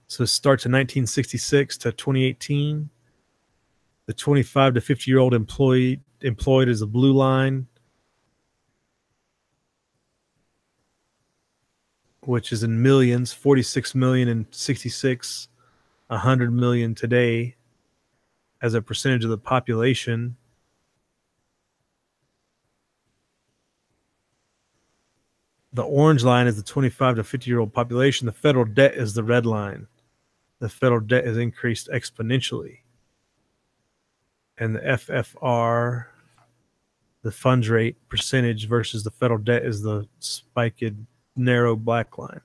So it starts in 1966 to 2018. The 25 to 50-year-old employed is a blue line, which is in millions, 46 million in 66, 100 million today as a percentage of the population. The orange line is the 25 to 50-year-old population. The federal debt is the red line. The federal debt has increased exponentially. and the FFR, the funds rate percentage versus the federal debt, is the spiked narrow black line.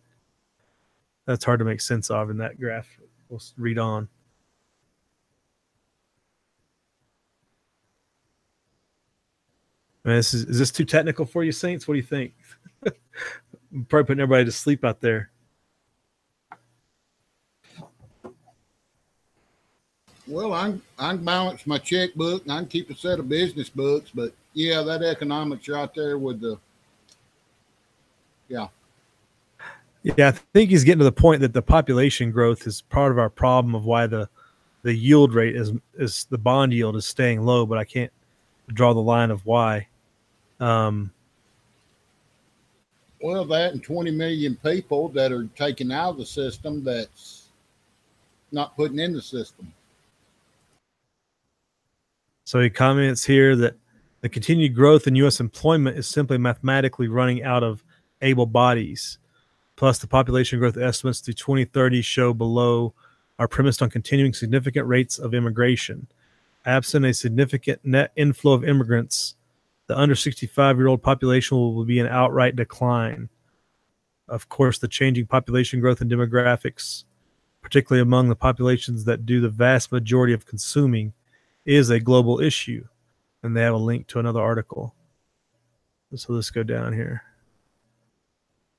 That's hard to make sense of in that graph. We'll read on. Man, is this too technical for you, Saints? What do you think? I'm probably putting everybody to sleep out there. Well, I can balance my checkbook and I can keep a set of business books, but yeah, that economics right there with the Yeah, I think he's getting to the point that the population growth is part of our problem of why the yield rate is the bond yield is staying low, but I can't draw the line of why. Well, that and 20 million people that are taken out of the system that's not putting in the system. So he comments here that the continued growth in U.S. employment is simply mathematically running out of able bodies. Plus, the population growth estimates through 2030 show below are premised on continuing significant rates of immigration. Absent a significant net inflow of immigrants, the under 65-year-old population will be in outright decline. Of course, the changing population growth and demographics, particularly among the populations that do the vast majority of consuming, is a global issue. And they have a link to another article. So let's go down here.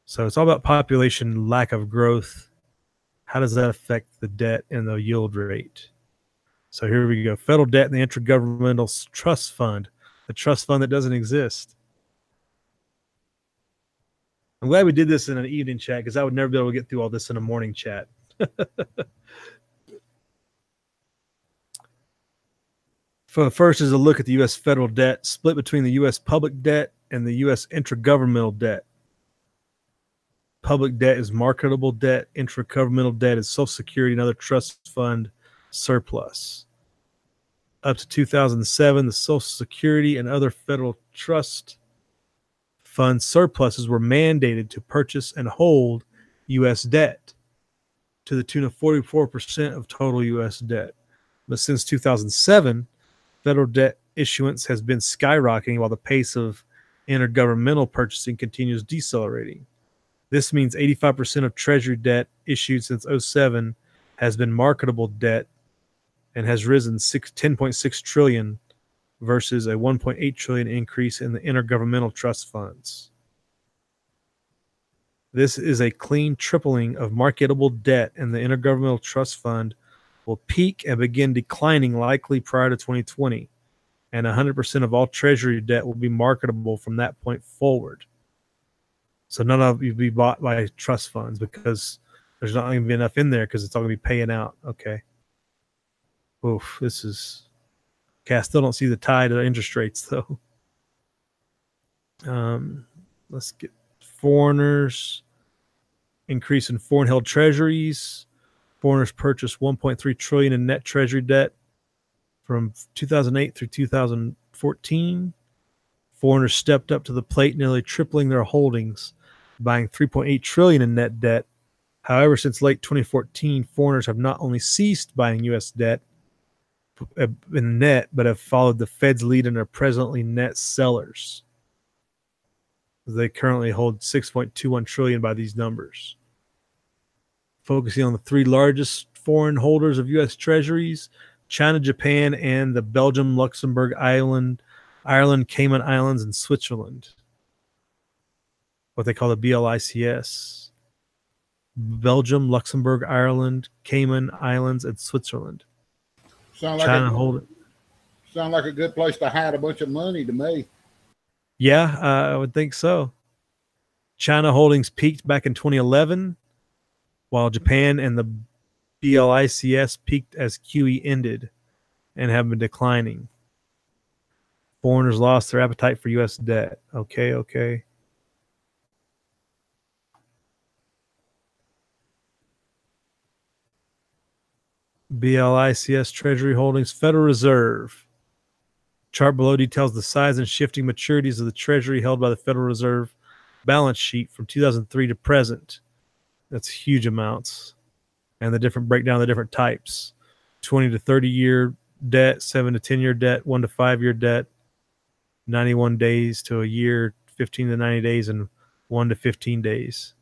So it's all about population, lack of growth. How does that affect the debt and the yield rate? So here we go. Federal debt and the Intergovernmental Trust Fund, a trust fund that doesn't exist. I'm glad we did this in an evening chat because I would never be able to get through all this in a morning chat. First is a look at the U.S. federal debt split between the U.S. public debt and the U.S. intergovernmental debt. Public debt is marketable debt. Intergovernmental debt is Social Security and other trust fund surplus. Up to 2007, the Social Security and other federal trust fund surpluses were mandated to purchase and hold U.S. debt to the tune of 44% of total U.S. debt. But since 2007, federal debt issuance has been skyrocketing while the pace of intergovernmental purchasing continues decelerating. This means 85% of Treasury debt issued since 2007 has been marketable debt and has risen 10.6 trillion versus a 1.8 trillion increase in the intergovernmental trust funds. This is a clean tripling of marketable debt, and the Intergovernmental Trust Fund will peak and begin declining likely prior to 2020, and 100% of all Treasury debt will be marketable from that point forward. So none of it will be bought by trust funds because there's not going to be enough in there because it's all going to be paying out. Okay. Oof, this is... Okay, I still don't see the tide of interest rates, though. Let's get foreigners. Increase in foreign held treasuries. Foreigners purchased 1.3 trillion in net treasury debt from 2008 through 2014. Foreigners stepped up to the plate, nearly tripling their holdings, buying 3.8 trillion in net debt. However, since late 2014, foreigners have not only ceased buying U.S. debt in net, but have followed the Fed's lead and are presently net sellers. They currently hold 6.21 trillion by these numbers. Focusing on the three largest foreign holders of U.S. treasuries, China, Japan, and the Belgium, Luxembourg, Ireland, Cayman Islands, and Switzerland. What they call the BLICS. Belgium, Luxembourg, Ireland, Cayman Islands, and Switzerland. Sound like a good place to hide a bunch of money to me. Yeah, I would think so. China holdings peaked back in 2011, while Japan and the BLICS peaked as QE ended and have been declining. Foreigners lost their appetite for U.S. debt. Okay. BLICS Treasury holdings, Federal Reserve. Chart below details the size and shifting maturities of the Treasury held by the Federal Reserve balance sheet from 2003 to present. That's huge amounts. And the different breakdown of the different types. 20 to 30 year debt, 7 to 10 year debt, 1 to 5 year debt, 91 days to a year, 15 to 90 days, and 1 to 15 days.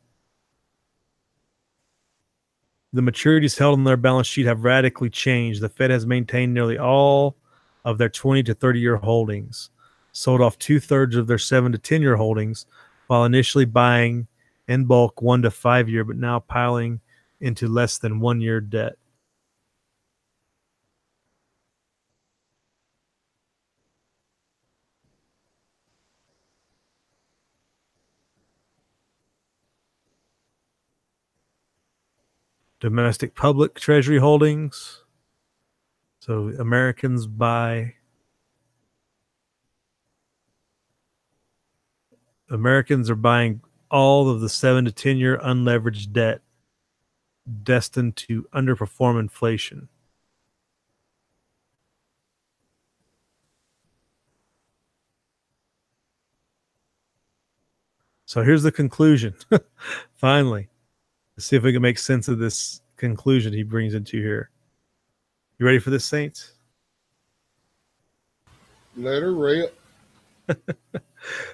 The maturities held on their balance sheet have radically changed. The Fed has maintained nearly all of their 20 to 30 year holdings, sold off 2/3 of their 7 to 10 year holdings, while initially buying in bulk 1 to 5 year, but now piling into less than 1 year debt. Domestic public treasury holdings. So Americans are buying all of the 7 to 10 year unleveraged debt destined to underperform inflation. So here's the conclusion. Finally, let's see if we can make sense of this conclusion he brings into here. You ready for this, Saints? Let her rip.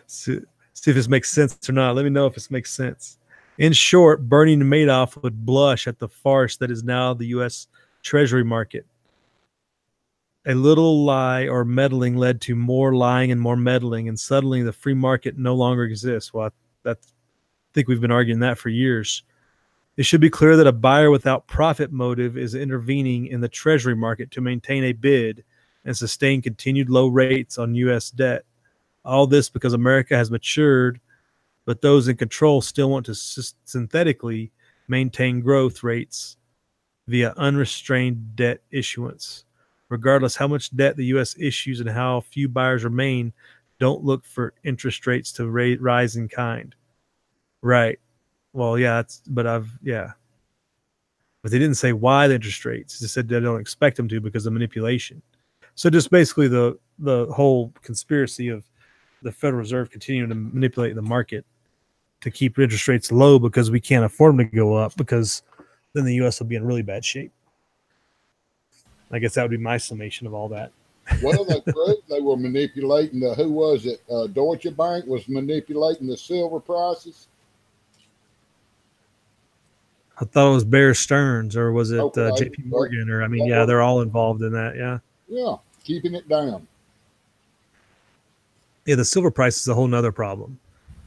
See if this makes sense or not. Let me know if this makes sense. In short, Bernie Madoff would blush at the farce that is now the U.S. Treasury market. A little lie or meddling led to more lying and more meddling, and suddenly the free market no longer exists. Well, I think we've been arguing that for years. It should be clear that a buyer without profit motive is intervening in the Treasury market to maintain a bid and sustain continued low rates on U.S. debt. All this because America has matured, but those in control still want to synthetically maintain growth rates via unrestrained debt issuance. Regardless how much debt the U.S. issues and how few buyers remain, don't look for interest rates to rise in kind. Right. Well, yeah, but they didn't say why the interest rates. They said they don't expect them to because of manipulation. So just basically the whole conspiracy of the Federal Reserve continuing to manipulate the market to keep interest rates low because we can't afford them to go up, because then the U.S. will be in really bad shape. I guess that would be my summation of all that. Well, they were manipulating who was it? Deutsche Bank was manipulating the silver prices. I thought it was Bear Stearns, or was it Okay. J.P. Morgan? Or they're all involved in that. Yeah. Yeah, keeping it down. Yeah, the silver price is a whole nother problem,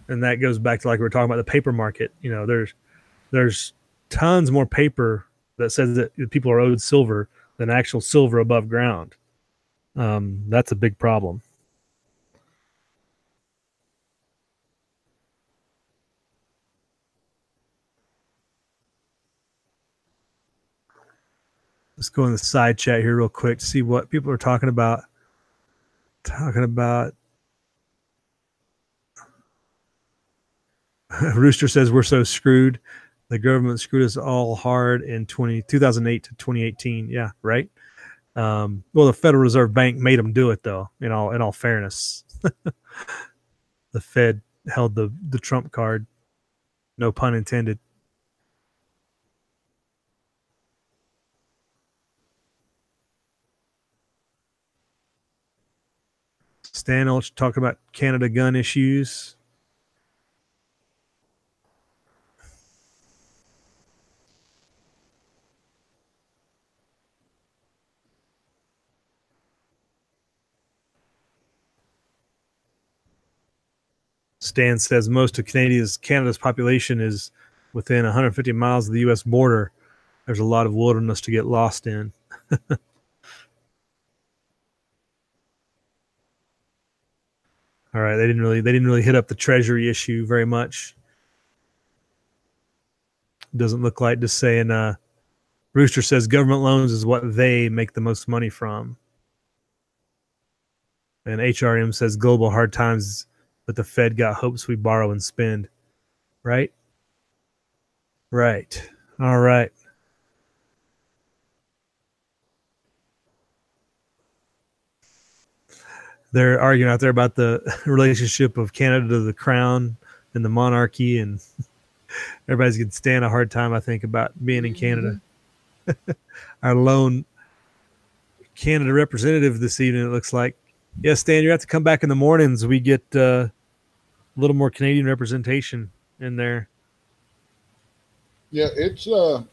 and that goes back to like we were talking about the paper market. You know, there's tons more paper that says that people are owed silver than actual silver above ground. That's a big problem. Let's go in the side chat here real quick to see what people are talking about. Rooster says we're so screwed. The government screwed us all hard in 2008 to 2018. Yeah, right. Well, the Federal Reserve Bank made them do it, though. In all fairness, the Fed held the trump card. No pun intended. Stan Ulch talking about Canada gun issues. Stan says most of Canada's population is within 150 miles of the U.S. border. There's a lot of wilderness to get lost in. All right, they didn't really hit up the Treasury issue very much. Doesn't look like. Just saying. Rooster says government loans is what they make the most money from. And HRM says global hard times, but the Fed got hopes we borrow and spend. Right? Right. All right. They're arguing out there about the relationship of Canada to the crown and the monarchy, and everybody's going to stand a hard time, I think, about being in Canada. Our loan Canada representative this evening, it looks like. Yes, Stan, you have to come back in the mornings. We get a little more Canadian representation in there. Yeah, it's a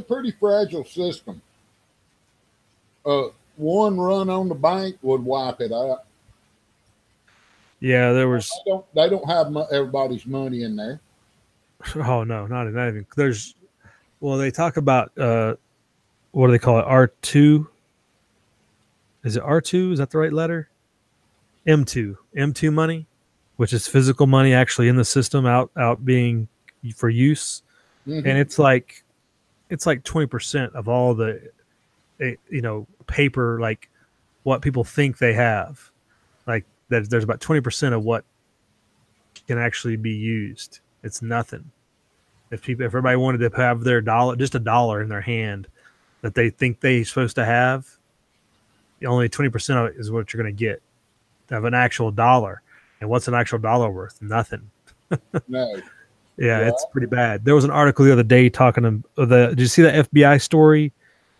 pretty fragile system. One run on the bank would wipe it out. Yeah, there was. They don't have everybody's money in there. Oh no, not even. There's. Well, they talk about what do they call it? R2. Is it R2? Is that the right letter? M2 money, which is physical money actually in the system out being for use, and it's like 20% of all the paper, like what people think they have, like that. There's about 20% of what can actually be used. It's nothing. If everybody wanted to have their dollar, just a dollar in their hand that they think they're supposed to have, only 20% of it is what you're going to get of an actual dollar. And what's an actual dollar worth? Nothing. No. Yeah, it's pretty bad. There was an article the other day talking to did you see the FBI story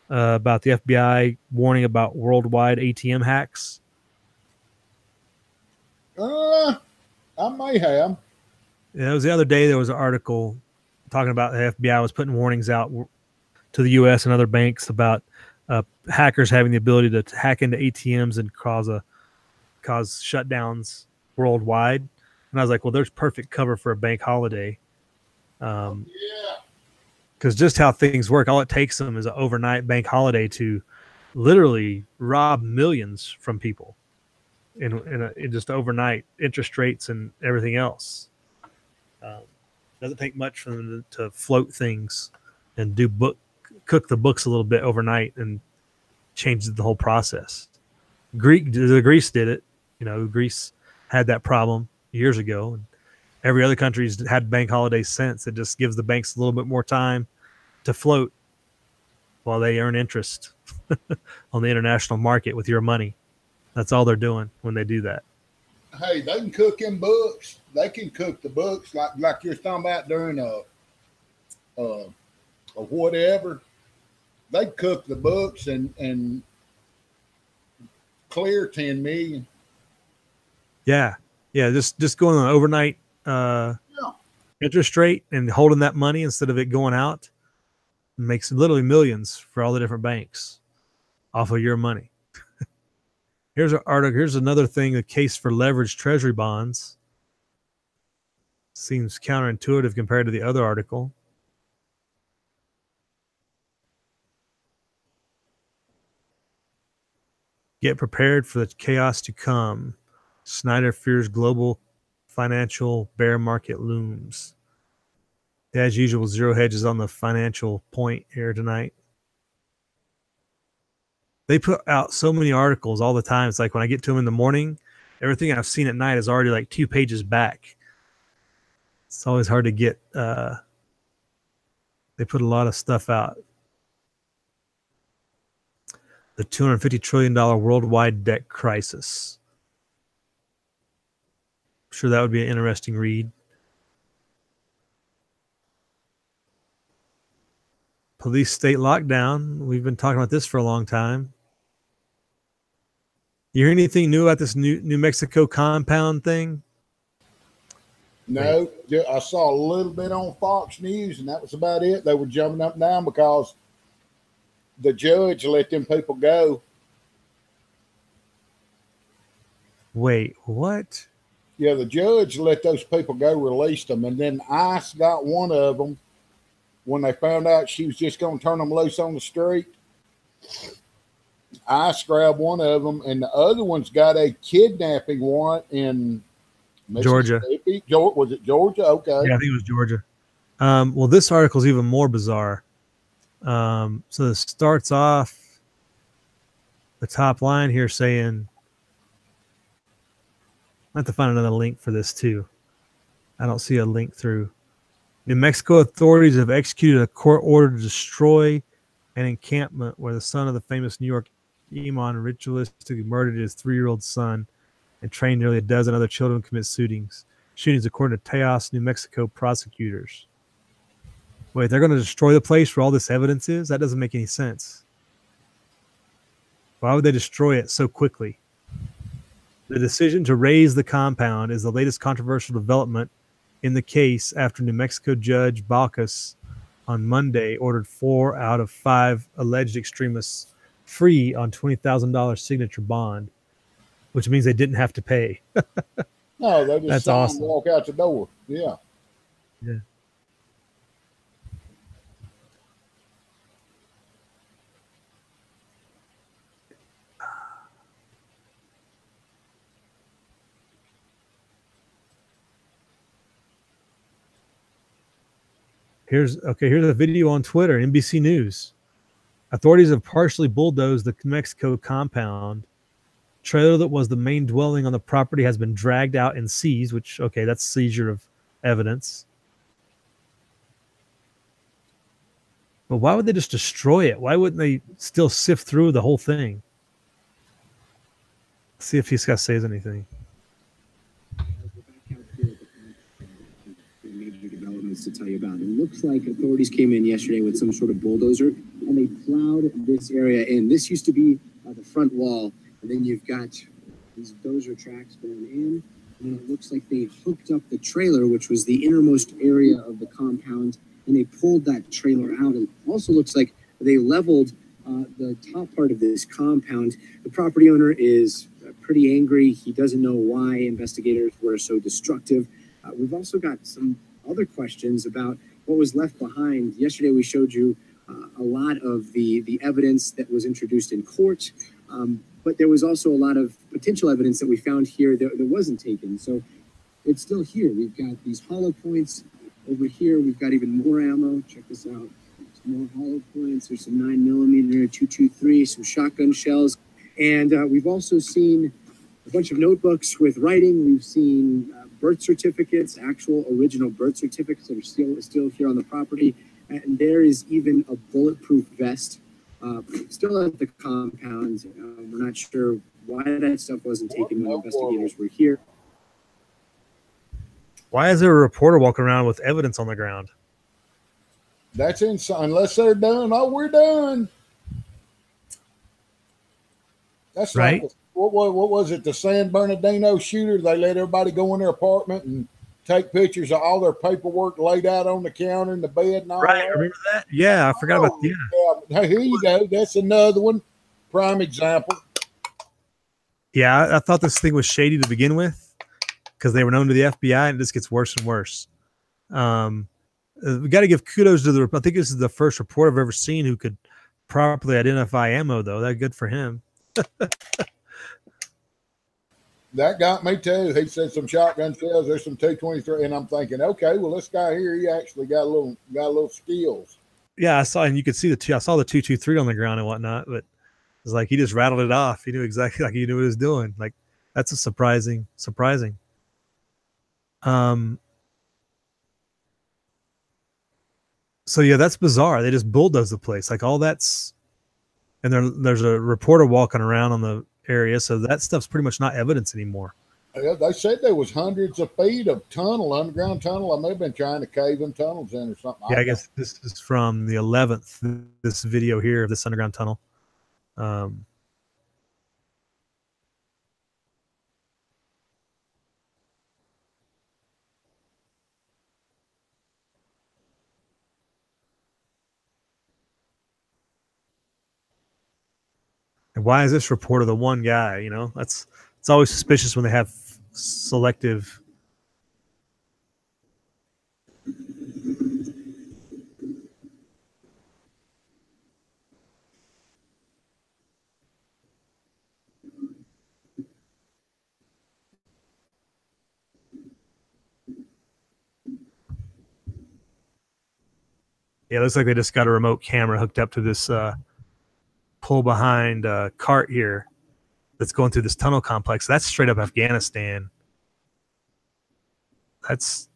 about the FBI warning about worldwide ATM hacks? I may have. Yeah, it was the other day. There was an article talking about the FBI was putting warnings out to the U.S. and other banks about hackers having the ability to hack into ATMs and cause shutdowns worldwide. And I was like, well, there's perfect cover for a bank holiday. Because just how things work, all it takes them is an overnight bank holiday to literally rob millions from people in just overnight, interest rates and everything else. Doesn't take much for them to float things and cook the books a little bit overnight and change the whole process. Greece did it. Greece had that problem years ago, and every other country's had bank holidays since. It just gives the banks a little bit more time to float while they earn interest on the international market with your money. That's all they're doing when they do that. Hey, they can cook in books. They can cook the books like you're talking about during a whatever. They cook the books and clear 10 million. Yeah. Just going on an overnight interest rate and holding that money instead of it going out makes literally millions for all the different banks off of your money. Here's an article. Here's another thing: the case for leveraged treasury bonds seems counterintuitive compared to the other article. Get prepared for the chaos to come. Snyder fears global financial bear market looms. As usual, Zero Hedge is on the financial point here tonight. They put out so many articles all the time. It's like when I get to them in the morning, everything I've seen at night is already like 2 pages back. It's always hard to get. They put a lot of stuff out. The $250 trillion worldwide debt crisis. I'm sure that would be an interesting read. Police state lockdown. We've been talking about this for a long time. You hear anything new about this New Mexico compound thing? No, I saw a little bit on Fox News, and that was about it. They were jumping up and down because the judge let them people go. Wait, what? Yeah, the judge let those people go, released them, and then ICE got one of them when they found out she was just going to turn them loose on the street. ICE grabbed one of them, and the other one's got a kidnapping warrant in Georgia. Was it Georgia? Okay. Yeah, I think it was Georgia. Well, this article is even more bizarre. So it starts off the top line here saying, I have to find another link for this too. I don't see a link through. New Mexico authorities have executed a court order to destroy an encampment where the son of the famous New York imam ritualistically murdered his 3-year-old son and trained nearly a dozen other children to commit shootings, according to Tejas, New Mexico prosecutors. Wait, they're going to destroy the place where all this evidence is? That doesn't make any sense. Why would they destroy it so quickly? The decision to raise the compound is the latest controversial development in the case after New Mexico Judge Balkas on Monday ordered 4 out of 5 alleged extremists free on $20,000 signature bond, which means they didn't have to pay. No, they just That's sign awesome. and walk out the door. Yeah. Yeah. Here's a video on Twitter, NBC News. Authorities have partially bulldozed the Mexico compound. Trailer that was the main dwelling on the property has been dragged out and seized, which, okay, that's seizure of evidence. But why would they just destroy it? Why wouldn't they still sift through the whole thing? See if this guy says anything. Major developments to tell you about. It looks like authorities came in yesterday with some sort of bulldozer and they plowed this area in. This used to be the front wall, and then you've got these dozer tracks going in, and it looks like they hooked up the trailer, which was the innermost area of the compound, and they pulled that trailer out. It also looks like they leveled the top part of this compound. The property owner is pretty angry. He doesn't know why investigators were so destructive. We've also got some other questions about what was left behind. Yesterday, we showed you a lot of the evidence that was introduced in court, but there was also a lot of potential evidence that we found here that wasn't taken. So it's still here. We've got these hollow points over here. We've got even more ammo. Check this out. Some more hollow points. There's some 9mm, 223, some shotgun shells. And we've also seen a bunch of notebooks with writing. We've seen birth certificates, actual original birth certificates that are still here on the property. And there is even a bulletproof vest still at the compound. We're not sure why that stuff wasn't taken when investigators were here. Why is there a reporter walking around with evidence on the ground? That's insane. Unless they're done. Oh, we're done. That's right. Like what was it? The San Bernardino shooter. They let everybody go in their apartment and take pictures of all their paperwork laid out on the counter and the bed and all right. that. Remember that? Yeah, I forgot about that. Yeah. Here you go. That's another one. Prime example. Yeah, I thought this thing was shady to begin with because they were known to the FBI, and it just gets worse and worse. We got to give kudos to I think this is the first reporter I've ever seen who could properly identify ammo, though. That's good for him. That got me too. He said some shotgun shells. There's some 223, and I'm thinking, okay, well, this guy here, he actually got a little skills. Yeah, I saw, and you could see I saw the 223 on the ground and whatnot, but it's like he just rattled it off. He knew exactly, like he knew what he was doing. Like that's a surprising. So yeah, that's bizarre. They just bulldoze the place. Like all that's, and there's a reporter walking around on the area, so that stuff's pretty much not evidence anymore. Yeah, they said there was hundreds of feet of underground tunnel. I may have been trying to cave them tunnels in or something. Yeah, I guess this is from the 11th. This video here of this underground tunnel. And why is this reporter the one guy? You know, it's always suspicious when they have selective. Yeah, it looks like they just got a remote camera hooked up to this pull behind cart here that's going through this tunnel complex. That's straight up Afghanistan. That's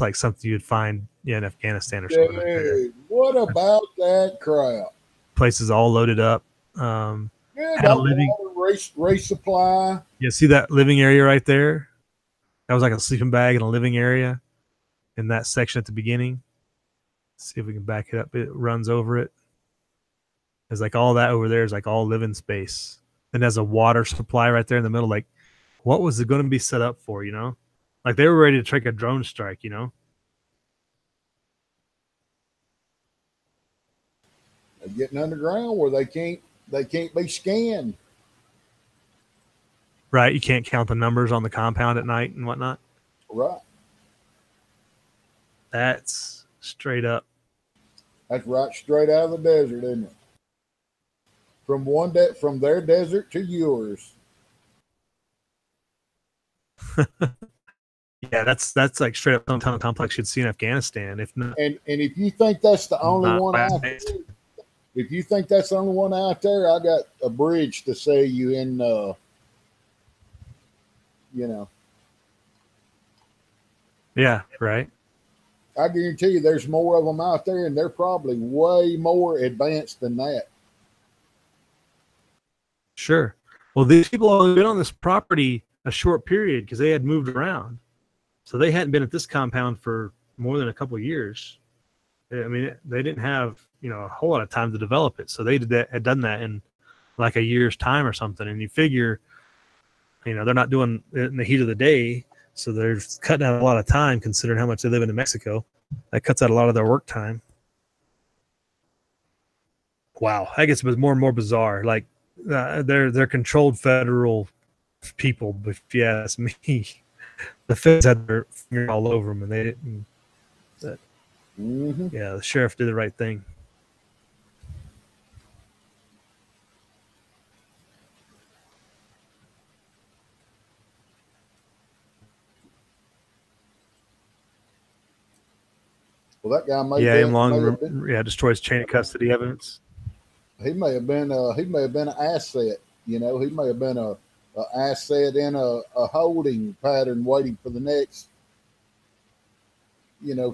like something you'd find in Afghanistan or something. Dude, what about that crap? Places all loaded up. Yeah, that living race supply. Yeah, see that living area right there? That was like a sleeping bag in a living area in that section at the beginning. See if we can back it up. It runs over it. It's like all that over there is like all living space. and has a water supply right there in the middle. Like, what was it going to be set up for? Like they were ready to take a drone strike. They're getting underground where they can't be scanned. Right? You can't count the numbers on the compound at night and whatnot. Right. That's straight up. That's right straight out of the desert, isn't it? From their desert to yours. Yeah, that's like straight up tunnel complex you'd see in Afghanistan. If not, And if you think that's the only not one out there, last- if you think that's the only one out there, I got a bridge to sell you in. yeah, right. I guarantee you, there's more of them out there, and they're probably way more advanced than that. Sure. Well, these people only been on this property a short period because they had moved around, so they hadn't been at this compound for more than a couple of years. I mean, they didn't have a whole lot of time to develop it, so they had done that in like a year's time or something. And you figure, they're not doing it in the heat of the day, so they're cutting out a lot of time considering how much they live in New Mexico. That cuts out a lot of their work time. Wow, that gets more and more bizarre. Like they're controlled federal people, but if you ask me, the feds had their finger all over them, and they didn't. Yeah, the sheriff did the right thing. Well, that guy destroys chain of custody evidence. He may have been an asset. He may have been a asset in a holding pattern, waiting for the next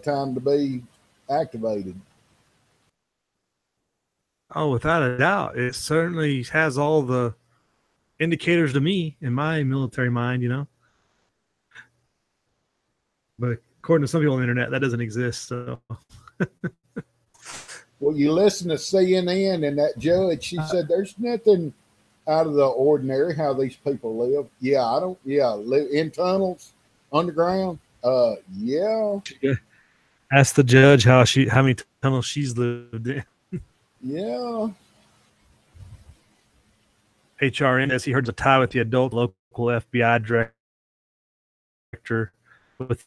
time to be activated. Oh, without a doubt, it certainly has all the indicators to me in my military mind. But according to some people on the internet, that doesn't exist. So. Well, you listen to CNN and that judge, she said there's nothing out of the ordinary how these people live. Live in tunnels, underground. Yeah. Ask the judge how many tunnels she's lived in. Yeah. HRN says he heard the tie with the adult local FBI director. The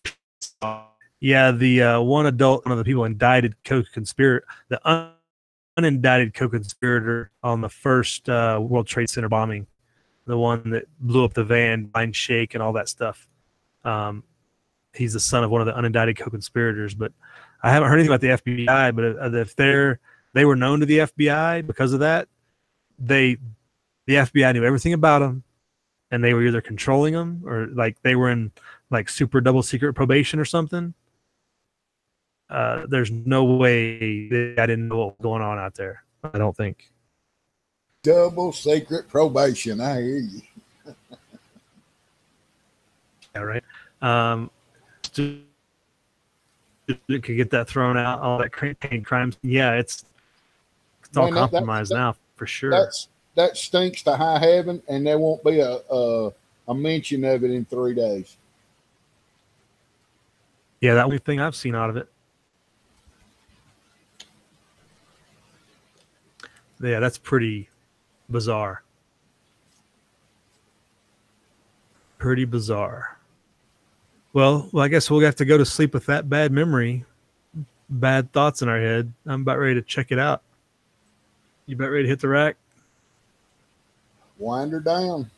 one of the people indicted co-conspirator, the unindicted co-conspirator on the first World Trade Center bombing, the one that blew up the van, blind shake, and all that stuff. He's the son of one of the unindicted co-conspirators, but I haven't heard anything about the FBI. But if they were known to the FBI because of that, the FBI knew everything about them, and they were either controlling them or like they were in like super double secret probation or something. There's no way I didn't know what was going on out there. I don't think. Double secret probation. I hear you. Yeah, right. It could get that thrown out, all that crimes. Yeah, it's all compromised now for sure. That stinks to high heaven, and there won't be a mention of it in 3 days. Yeah, that only thing I've seen out of it. Yeah, that's pretty bizarre. Pretty bizarre. Well, I guess we'll have to go to sleep with that bad memory, bad thoughts in our head. I'm about ready to check it out. You about ready to hit the rack? Wind her down.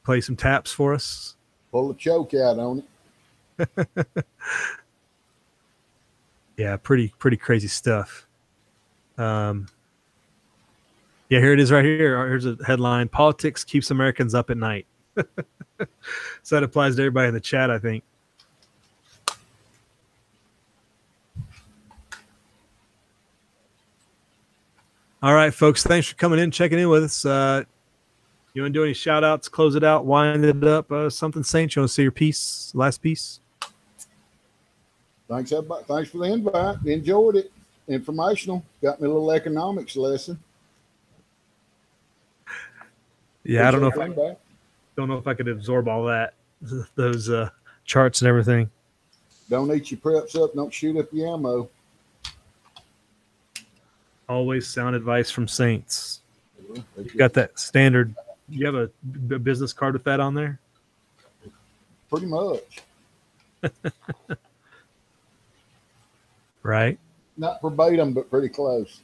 Play some taps for us. Pull a choke out on it. Yeah, pretty crazy stuff. Yeah, here it is right here. Here's a headline: Politics keeps Americans up at night. So that applies to everybody in the chat, I think. All right, folks. Thanks for coming in, checking in with us. You want to do any shout outs, close it out, wind it up, something, Saint? You want to say your piece, last piece? Thanks, everybody. Thanks for the invite. Enjoyed it. Informational. Got me a little economics lesson. Yeah, I don't know if Appreciate I don't know if I could absorb all that, those charts and everything. Don't eat your preps up. Don't shoot up your ammo. Always sound advice from Saints. You got that standard. You have a business card with that on there? Pretty much. Right. Not verbatim, but pretty close.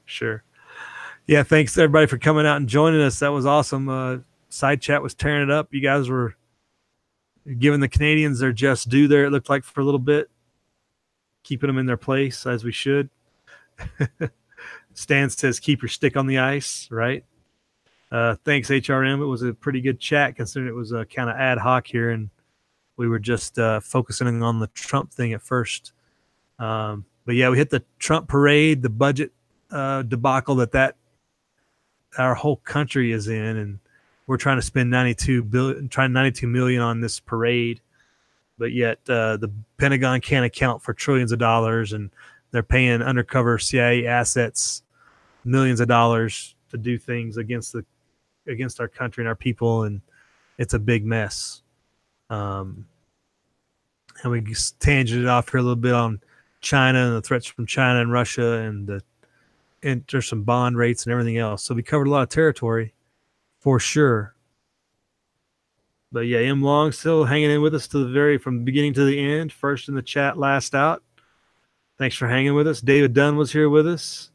Sure. Yeah, thanks everybody for coming out and joining us. That was awesome. Side chat was tearing it up. You guys were giving the Canadians their just due there, it looked like, for a little bit, keeping them in their place as we should. Stan says keep your stick on the ice, right? Thanks, HRM. It was a pretty good chat considering it was kind of ad hoc here, and we were just focusing on the Trump thing at first. But yeah, we hit the Trump parade, the budget debacle that our whole country is in, and we're trying to spend 92 million on this parade, but yet the Pentagon can't account for trillions of dollars, and they're paying undercover CIA assets millions of dollars to do things against our country and our people, and it's a big mess. And we tangented off here a little bit on China and the threats from China and Russia, and there's some bond rates and everything else. So we covered a lot of territory for sure. But yeah, M Long still hanging in with us from the beginning to the end. First in the chat, last out. Thanks for hanging with us. David Dunn was here with us.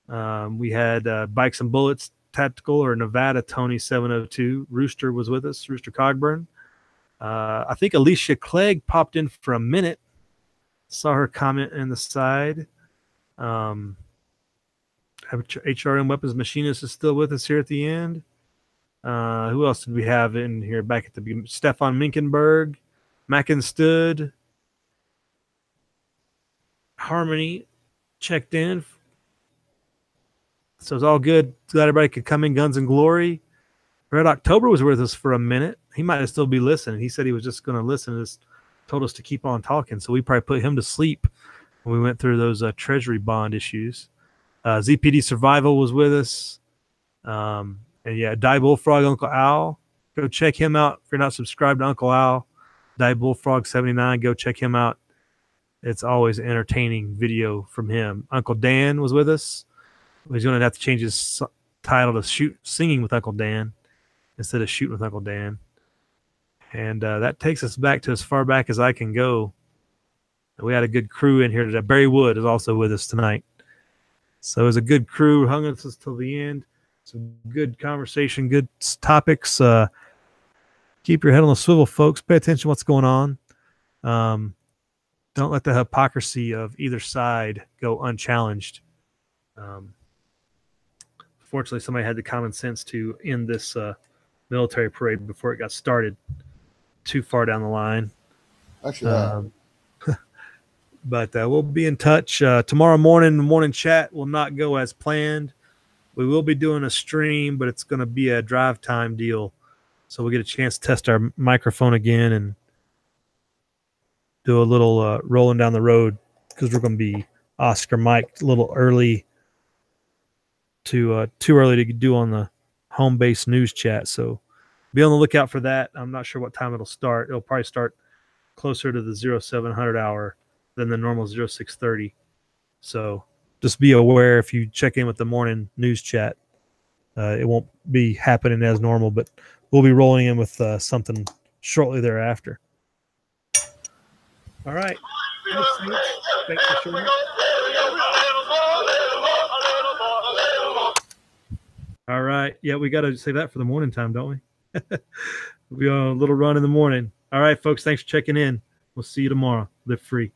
We had Bikes and Bullets Tactical or Nevada Tony 702. Rooster was with us. Rooster Cogburn. I think Alicia Clegg popped in for a minute. Saw her comment in the side. HRM Weapons Machinist is still with us here at the end. Who else did we have in here back at the beginning? Stefan Minkenberg, Mackenstood, Harmony checked in. So it's all good. Glad everybody could come in. Guns and Glory. Red October was with us for a minute. He might still be listening. He said he was just going to listen. Just told us to keep on talking. So we probably put him to sleep when we went through those Treasury bond issues. ZPD Survival was with us. And yeah, Die Bullfrog, Uncle Al. Go check him out if you're not subscribed to Uncle Al. Die Bullfrog 79. Go check him out. It's always an entertaining video from him. Uncle Dan was with us. He's going to have to change his title to Singing with Uncle Dan instead of Shooting with Uncle Dan. And that takes us back to as far back as I can go. We had a good crew in here today. Barry Wood is also with us tonight. So it was a good crew, hung us till the end. Some good conversation, good topics. Keep your head on the swivel, folks. Pay attention to what's going on. Don't let the hypocrisy of either side go unchallenged. Fortunately, somebody had the common sense to end this military parade before it got started too far down the line. Actually, But we'll be in touch. Tomorrow morning, the morning chat will not go as planned. We will be doing a stream, but it's going to be a drive time deal. So we'll get a chance to test our microphone again and do a little rolling down the road, because we're going to be Oscar mic'd a little early too early to do on the home base news chat. So be on the lookout for that. I'm not sure what time it'll start. It'll probably start closer to the 0700 hour than the normal 0630. So just be aware if you check in with the morning news chat. It won't be happening as normal, but we'll be rolling in with something shortly thereafter. All right. Thanks for showing up. All right. Yeah, we got to save that for the morning time, don't we? We'll be on a little run in the morning. All right, folks. Thanks for checking in. We'll see you tomorrow. Live free.